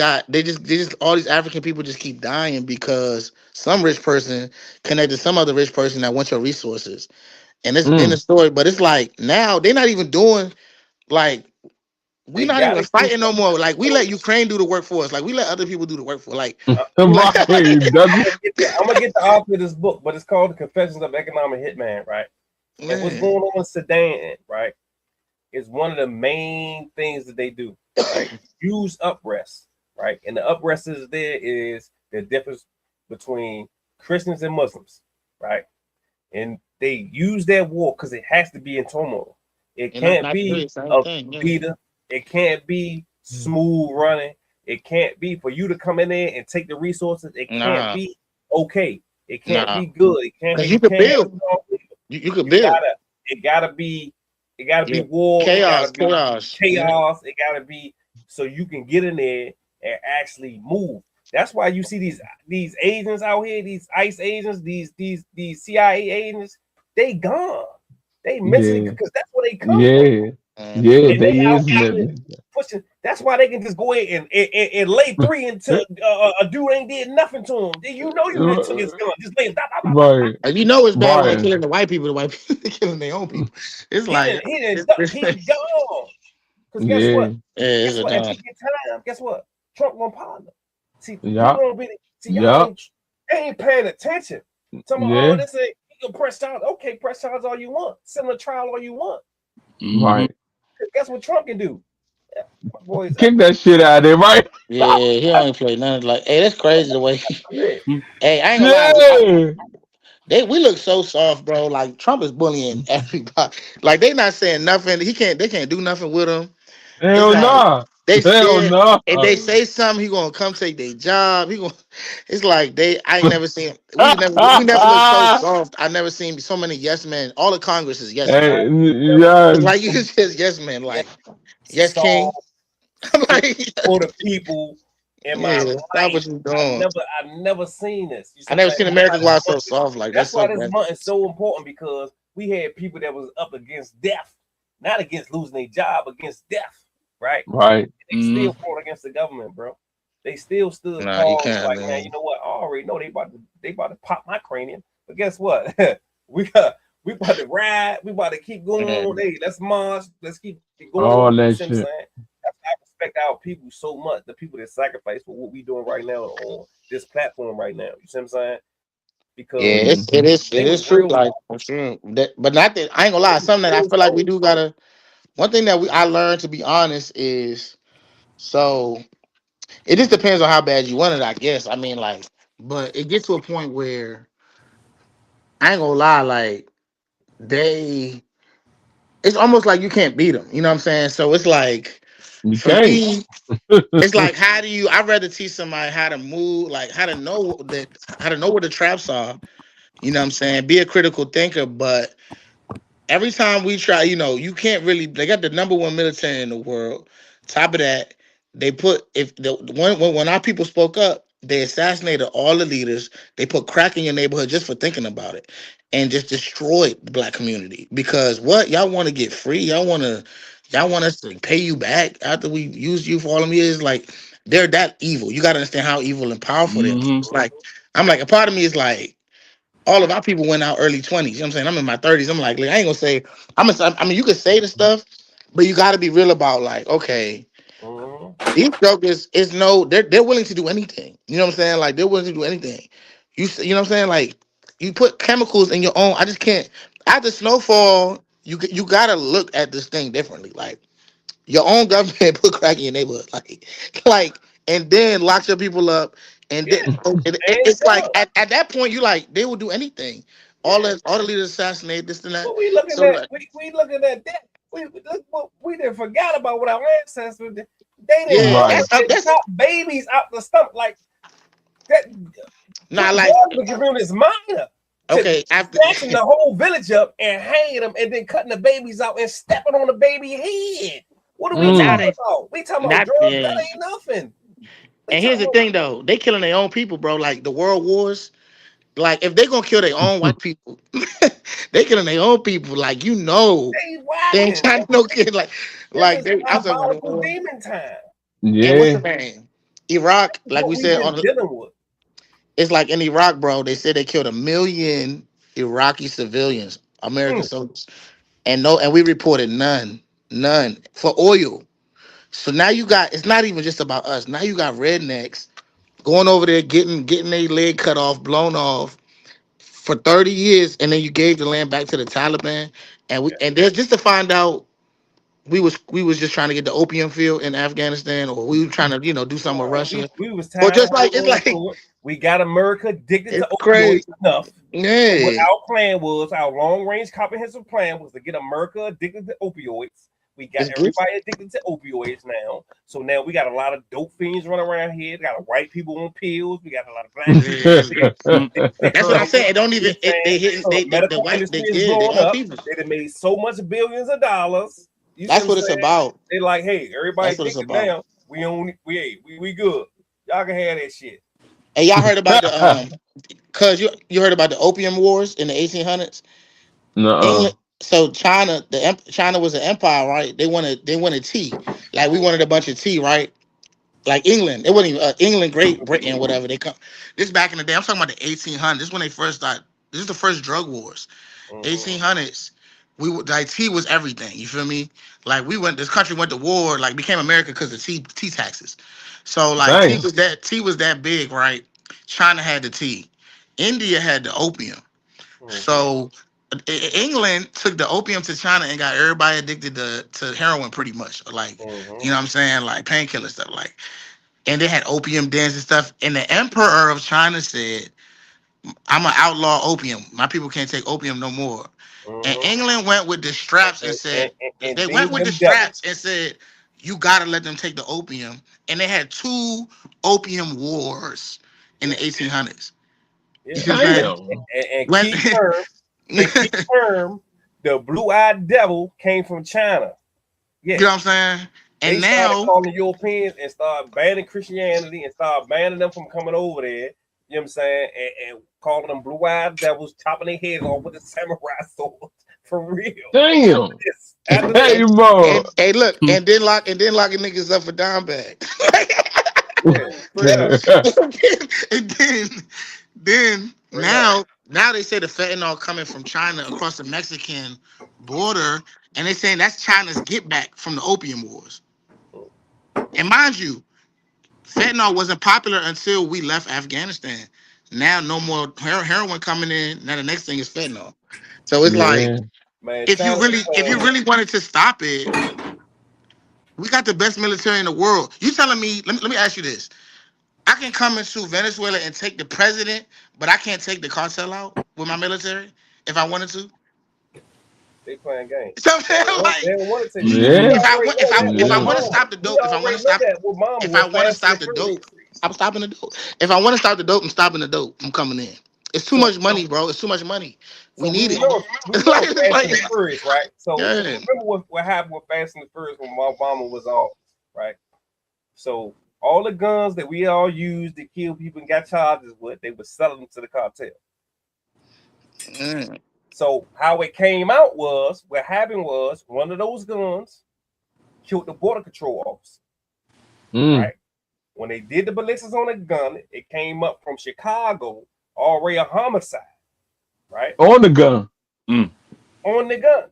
just all these African people just keep dying because some rich person connected some other rich person that wants your resources. And it's been a Mm. story, but it's like now they're not even doing like we They not even gotta keep fighting no more. Like we so let Ukraine do the work for us. Like we let other people do the work for. Like Right. Does I'm it? gonna get the author of this book, but it's called The Confessions of Economic Hitman, right? And what's man, going on in Sudan, right, is one of the main things that they do, right? Use uprest, right? And the uprest is the difference between Christians and Muslims, right? And they use that war because it has to be in turmoil. It and not can't not really be the same a thing. Yeah. beater. It can't be smooth running. It can't be for you to come in there and take the resources. It can't Nah, be okay. It can't nah, be good. It can't. because you You could can't have build. strong leaders. You could You build. gotta. It gotta be. It gotta be Yeah, war. It gotta chaos, be chaos. Yeah. chaos. It gotta be so you can get in there and actually move. That's why you see these agents out here, these ICE agents, these CIA agents. They gone. They mentally, Yeah. because that's where they come from. Yeah. Mhm. Yeah, And they they out is here living. pushing. That's why they can just go ahead and lay 3 into a dude ain't did nothing to him. Then you know you didn't took his gun. Just lay him. Right. And you know it's bad when they Right. killing the white people. The white people they killing their own people. It's like He gone. Because guess Yeah. what? it's Guess a what? If done. he get time, guess what? Trump gonna pardon. See, you Yeah. gonna be. See, y'all Yeah. ain't paying attention. Talking about, Yeah. oh, this ain't you can press charge. Okay, press charge all you want. Send a trial all you want. Mhm. Right. Guess what Trump can do? Yeah, my boys, Kick that shit out of there, right? Yeah, he don't even play none. Like, hey, that's crazy the way. yeah. Hey, I ain't gonna lie. Yeah. We look so soft, bro. Like Trump is bullying everybody. Like they not saying nothing. They can't do nothing with him. It's Hell like nah. they Hell scared. nah. If they say something, he gonna come take their job. He gonna. It's like I ain't never seen. We never look so soft. I never seen so many yes men. All of Congress is yes men. Hey, It's yes. like you just yes men. Yeah. Like yes king. Soft I'm like for the people in my yeah, stop what life. you doing. I've never seen this. You see I what I'm never saying? seen America go out so soft. Like That's that's why so this bad. month is so important, because we had people that was up against death, not against losing their job, against death, right? Right. They still fought against the government, bro. They still stood Nah, you tall. can't, Like, man, you know what? I already know they about to pop my cranium. But guess what? we about to ride. We about to keep going. Hey, let's march. Let's keep it going. All You that see what I'm shit. saying? That's why I respect our people so much. The people that sacrifice for what we doing right now on this platform right now. You see what I'm saying? Because Yeah, it they was is true. real. Like for sure. But not that I ain't gonna lie. They was Something that I real feel like we soldiers. do gotta. One thing that I learned, to be honest, is so it just depends on how bad you want it, I guess. I mean, like, but it gets to a point where I ain't gonna lie, like it's almost like you can't beat them. You know what I'm saying? So it's like You for can't. me, it's like how do you? I'd rather teach somebody how to move, like how to know where the traps are. You know what I'm saying? Be a critical thinker, but every time we try, you can't really. They got the number one military in the world. Top of that, they put if the when our people spoke up, they assassinated all the leaders. They put crack in your neighborhood just for thinking about it, and just destroyed the black community. Because what y'all want to get free? Y'all want us to pay you back after we used you for all them years? Like they're that evil. You got to understand how evil and powerful they are. It's like I'm like a part of me is like all of our people went out early 20s. You know what I'm saying? I'm in my 30s. I'm like I ain't gonna say I mean you could say the stuff, but you gotta be real about like, okay, these jokers is they're willing to do anything. You know what I'm saying? Like they're willing to do anything. You know what I'm saying? Like you put chemicals in your own. I just can't after snowfall, you gotta look at this thing differently. Like your own government put crack in your neighborhood. Like and then locks your people up. And then it's like at that point you like they will do anything. All the leaders assassinate this and that. What we looking So at? like, We looking at that. We didn't forgot about what our ancestors did. They didn't yeah, Right. chop babies out the stomach like that. not like The community's minor. okay after Snatching the whole village up and hanging them, and then cutting the babies out and stepping on the baby head. What are we talking about? We talking about drugs? That ain't nothing. And here's the thing, though, they killing their own people, bro. Like the world wars. Like if they gonna kill their own white people, they killing their own people. Like they ain't trying to no kid. Like they. I'm talking about demon time. And what's the Yeah. name? Iraq, like we said on dealing with. it's like in Iraq, bro. They said they killed 1 million Iraqi civilians, American soldiers, and we reported none for oil. So now you got. It's not even just about us. Now you got rednecks going over there, getting their leg cut off, blown off for 30 years, and then you gave the land back to the Taliban, and there's just to find out we was just trying to get the opium field in Afghanistan, or we were trying to do something with Russia, We was or tired just of like it's like we got America addicted to it's opioids crazy. enough. Yeah. What our plan was, our long range comprehensive plan was to get America addicted to opioids. We got everybody addicted to opioids now. So now we got a lot of dope fiends running around here. We got white people on pills. We got a lot of black people. That's what I'm saying. It don't even the white industry they is their blowing own up. people. They done made so much billions of dollars. That's what it's about. They like, hey, everybody That's what it's addicted about. now. We good. Y'all can have that shit. Hey, y'all heard about the cuz you heard about the opium wars in the 1800s? Nuh-uh. So China was an empire, right? They wanted tea. Like we wanted a bunch of tea, right? Like England, it wasn't even England, Great Britain, whatever they come. This back in the day. I'm talking about the 1800s. This is when they first started. This is the first drug wars. 1800s. We like tea was everything. You feel me? Like this country went to war, like became America because of tea taxes. So like Dang. tea was that big, right? China had the tea. India had the opium. So England took the opium to China and got everybody addicted to heroin pretty much. Like, you know what I'm saying? Like painkiller stuff. Like, and they had opium dens and stuff. And the emperor of China said, I'm an outlaw opium. My people can't take opium no more. And England went with the straps and said, they went with the straps and said, you gotta let them take the opium. And they had 2 opium wars in the 1800s. You see what I'm saying? And When- key term, the blue-eyed devil came from China. Yeah. You know what I'm saying? And they now started calling the Europeans and started banning Christianity and started banning them from coming over there. You know what I'm saying? And calling them blue-eyed devils, chopping their heads off with the samurai swords. For real. Damn. After Hey, this, bro. hey, look, and then locking niggas up for dime bag. and then now they say the fentanyl coming from China across the Mexican border, and they're saying that's China's get back from the opium wars. And mind you, fentanyl wasn't popular until we left Afghanistan. Now no more heroin coming in. Now the next thing is fentanyl. So it's like, man, if you really wanted to stop it, we got the best military in the world. You telling me? Let me ask you this: I can come into Venezuela and take the president, but I can't take the cartel out with my military if I wanted to. They playing games. So I'm saying, like, they don't want to take if I want to stop the dope, if I want to stop the dope, I'm stopping the dope. If I want to stop the dope, I'm stopping the dope. I'm coming in. It's too much money, bro. It's too much money. We need it. We know Fast and the Furious, right? So Yeah. remember what happened with Fast and the Furious when Obama was off, right? So all the guns that we all used to kill people and got charges with, they were selling them to the cartel. So how it came out was, what happened was, one of those guns killed the border control officer. Right? When they did the ballistics on the gun, it came up from Chicago, already a homicide. Right? On the gun. On the gun.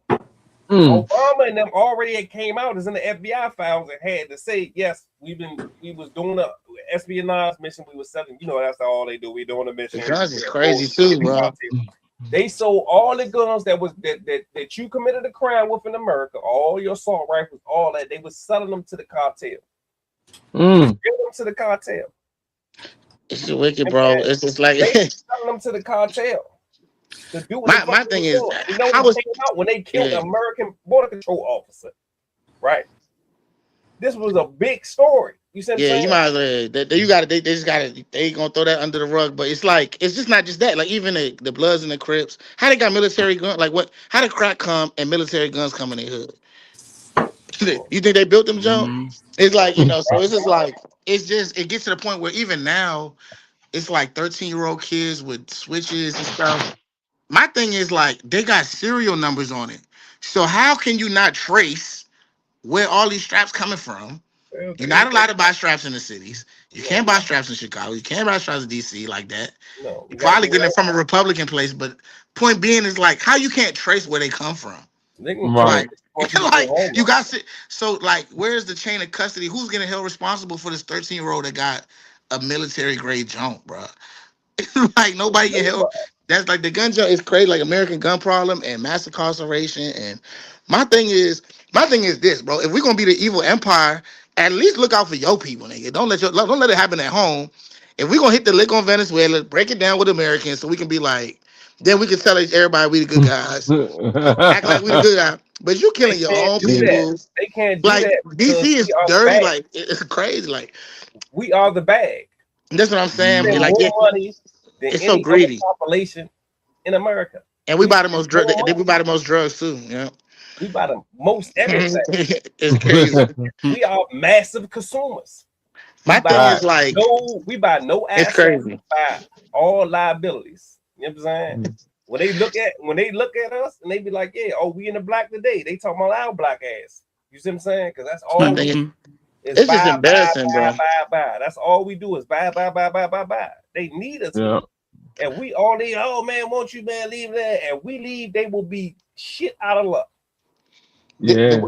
Obama and them already it came out as in the FBI files and had to say, yes, we was doing a espionage mission. We was selling, that's all they do. We doing a mission. The guns is crazy too, bro. They sold all the guns that you committed a crime with in America, all your assault rifles, all that. They was selling them to the cartel. Selling them to the cartel. It's wicked, bro. It's just like they selling them to the cartel. My thing is, when they killed the American border control officer, right? This was a big story. You said, you might as well. They just gotta. They ain't gonna throw that under the rug. But it's like, it's just not just that. Like even the Bloods and the Crips, how they got military guns? Like what? How did crack come and military guns come in their hood? You think they built them, Joe? It's like, so it's just like, it gets to the point where even now, it's like 13-year-old kids with switches and stuff. My thing is like, they got serial numbers on it. So how can you not trace where all these straps coming from? You're not allowed to buy straps in the cities. You can't buy straps in Chicago. You can't buy straps in DC like that. No, you're probably getting it from a Republican place. But point being is like, how you can't trace where they come from? Right. Like you got so like, where's the chain of custody? Who's getting held responsible for this 13-year-old that got a military grade jump, bro? Like nobody get held. That's like the gun jump is crazy, like American gun problem and mass incarceration. And my thing is this, bro. If we're gonna be the evil empire, at least look out for your people, nigga. Don't let it happen at home. If we're gonna hit the lick on Venezuela, break it down with Americans so we can be like, then we can tell everybody we the good guys. Act like we the good guys. But you killing your own people. They can't do like that. DC is dirty, like it's crazy. Like we are the bag. That's what I'm saying. Like money than it's so greedy. Population in America. And we buy the most drugs. We buy the most drugs too. Yeah. We buy the most everything. It's crazy. We are massive consumers. My thing is like, we buy no assets. It's crazy. We buy all liabilities. You know what I'm saying? When they look at us and they be like, yeah, oh, we in the black today. They talking about our black ass. You see what I'm saying? Because that's all we do. It's just buy, embarrassing, bro. buy. That's all we do is buy. They need us. Yeah. And we all need, oh man, won't you man leave there? And we leave, they will be shit out of luck. Yeah.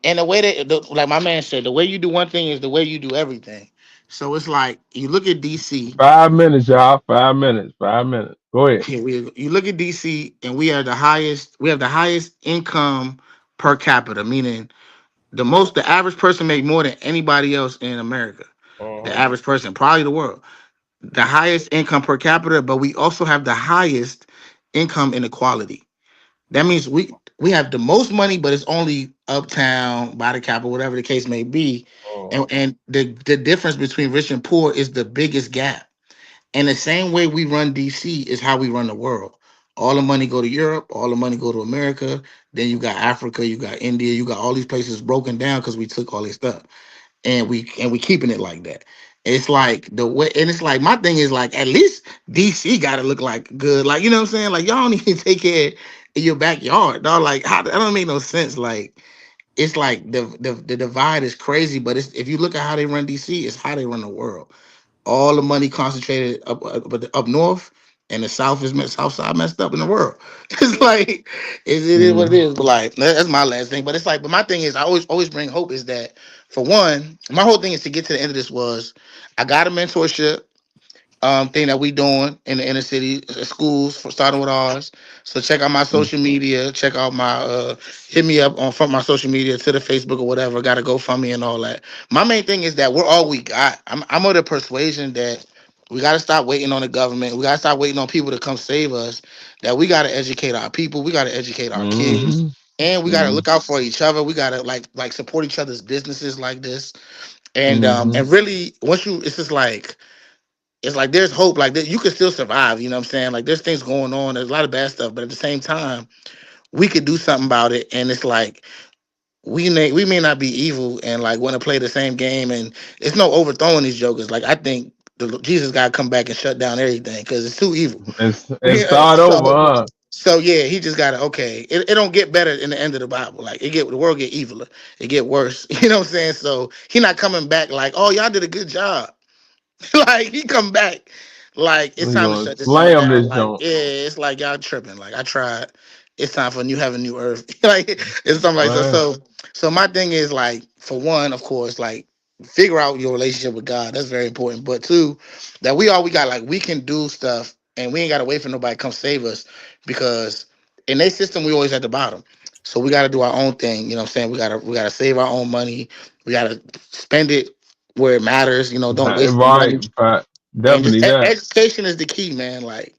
And the way that, like my man said, the way you do one thing is the way you do everything. So it's like you look at DC. 5 minutes, y'all. 5 minutes. 5 minutes. Go ahead. You look at DC, and we have the highest income per capita, meaning the average person make more than anybody else in America. The average person, probably the world. The highest income per capita, but we also have the highest income inequality. That means we have the most money, but it's only uptown, by the cap, or whatever the case may be. And the difference between rich and poor is the biggest gap. And the same way we run DC is how we run the world. All the money go to Europe, all the money go to America. Then you got Africa, you got India, you got all these places broken down because we took all this stuff. And we keeping it like that. It's like the way, and it's like my thing is like at least DC gotta look like good. Like, you know what I'm saying? Like y'all don't even take care of your backyard, dog. Like that don't make no sense. Like it's like the divide is crazy, but it's if you look at how they run DC, it's how they run the world. All the money concentrated up north, and the south side messed up in the world. It's like it is what it is. But like that's my last thing. But it's like, but my thing is I always bring hope is that for one, my whole thing is to get to the end of this was I got a mentorship thing that we doing in the inner city schools starting with ours. So check out my social media, check out my hit me up on from my social media to the Facebook or whatever. Got to GoFundMe and all that. My main thing is that we're all we got. I'm of the persuasion that we got to stop waiting on the government. We got to stop waiting on people to come save us. That we got to educate our people. We got to educate our kids. And we got to look out for each other. We got to like support each other's businesses like this. And really once you it's like there's hope, like you can still survive, you know what I'm saying? Like there's things going on, there's a lot of bad stuff, but at the same time, we could do something about it. And it's like we may not be evil and like want to play the same game, and it's no overthrowing these jokers. Like I think Jesus gotta come back and shut down everything because it's too evil. And start over, huh? So yeah, he just gotta it don't get better in the end of the Bible. Like the world get eviler, it get worse. You know what I'm saying? So he not coming back like, oh, y'all did a good job. Like he come back like it's time to shut this down. Like, yeah, it's like y'all tripping. Like I tried. It's time for have a new earth. Like it's something like that. So my thing is like, for one, of course, like figure out your relationship with God. That's very important. But two, that we got, like we can do stuff and we ain't gotta wait for nobody to come save us, because in their system we always at the bottom. So we gotta do our own thing. You know what I'm saying? We gotta save our own money. We gotta spend it where it matters, don't waste money. Right. Definitely that. Education is the key, man. Like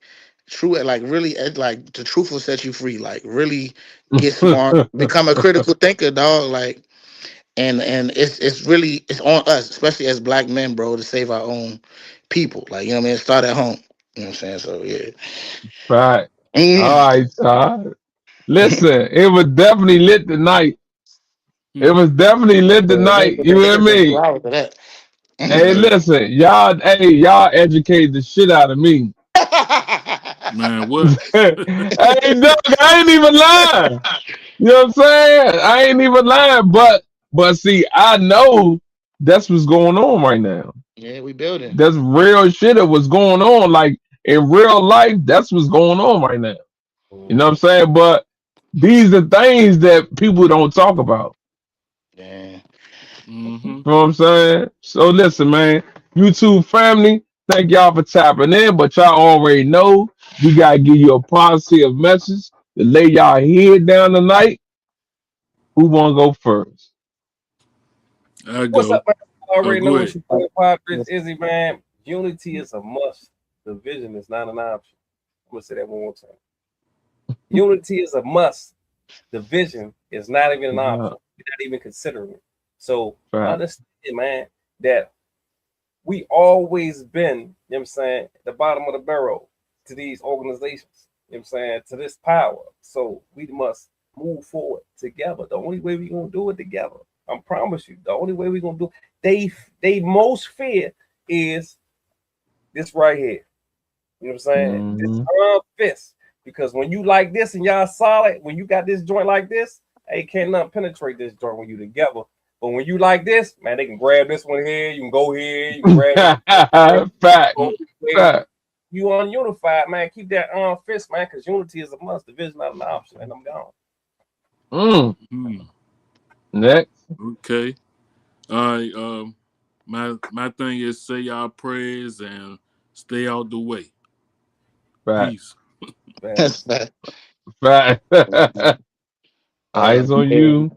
true, like really, like the truth will set you free. Like really get smart, become a critical thinker, dog. Like, and it's really on us, especially as black men, bro, to save our own people. Like, you know what I mean? Start at home. You know what I'm saying? So yeah. Right. All right, Todd. Listen, it was definitely lit tonight. It was definitely lit tonight. You hear me? Hey, listen, y'all educated the shit out of me. Man, what? Hey, Doug, I ain't even lying. You know what I'm saying? I ain't even lying, but see, I know that's what's going on right now. Yeah, we building. That's real shit that was going on. Like in real life, that's what's going on right now. You know what I'm saying? But these are things that people don't talk about. Yeah. You know what I'm saying? So listen, man, YouTube family, thank y'all for tapping in, but y'all already know we gotta give you a positive message to lay y'all head down tonight. Who wanna go first? I go. What's up, man? I already know ahead. what you Padres, Izzy, man. Unity is a must. Division is not an option. I'm gonna say that one more time. Unity is a must. Division is not even an option. We're not even considering it. So understand, man, that we always been, you know what I'm saying, at the bottom of the barrel to these organizations, you know what I'm saying, to this power. So we must move forward together. The only way we're gonna do it together, I promise you, the only way we're gonna do it, they most fear is this right here. You know what I'm saying? This fist. Because when you like this and y'all solid, when you got this joint like this, hey, can't nothing penetrate this joint when you together. But when you like this, man, they can grab this one here. You can go here. You can grab it. Fact. Fact. You ununified, man. Keep that fist, man, because unity is a must. Division not an option, and I'm gone. Next. Okay. All right. My thing is say y'all prayers and stay out the way. Fact. Peace. That's that. Fact. Eyes on you.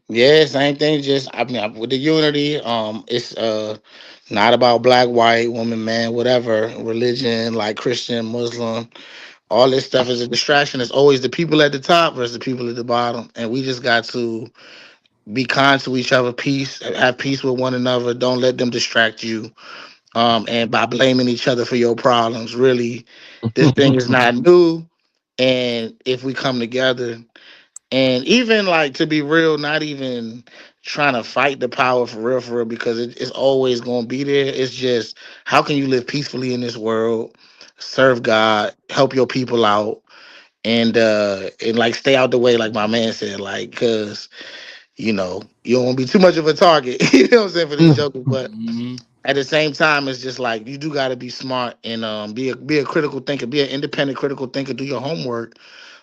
Yeah, same thing. Just I mean, with the unity, it's not about black, white, woman, man, whatever religion, like Christian, Muslim. All this stuff is a distraction. It's always the people at the top versus the people at the bottom, and we just got to be kind to each other, peace, have peace with one another. Don't let them distract you. And by blaming each other for your problems, really, this thing is not new. And if we come together, and even like to be real, not even trying to fight the power for real, because it's always going to be there. It's just how can you live peacefully in this world, serve God, help your people out, and like stay out the way, like my man said, like because you know you don't want to be too much of a target. You know what I'm saying for these jokers, but at the same time, it's just like you do got to be smart and be a critical thinker, be an independent critical thinker, do your homework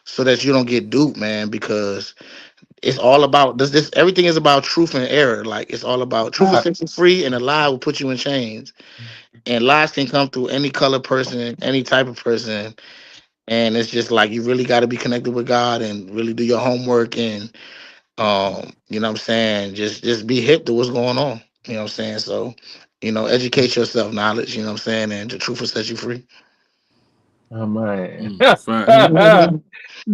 so that you don't get duped, man, because it's all about this everything is about truth and error. Like it's all about truth will set you free and a lie will put you in chains. And lies can come through any color person, any type of person. And it's just like you really got to be connected with God and really do your homework and you know what I'm saying, just be hip to what's going on. You know what I'm saying? So, educate yourself, knowledge, you know what I'm saying, and the truth will set you free. Oh man. Fine.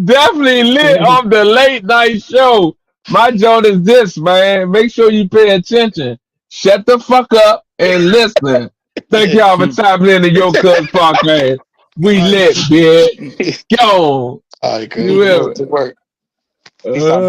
Definitely lit off the late night show. My joke is this, man. Make sure you pay attention. Shut the fuck up and listen. Thank y'all for tapping into Your Cuz Podcast. We lit, bitch. Go. All right, You good. will. To work. Peace out.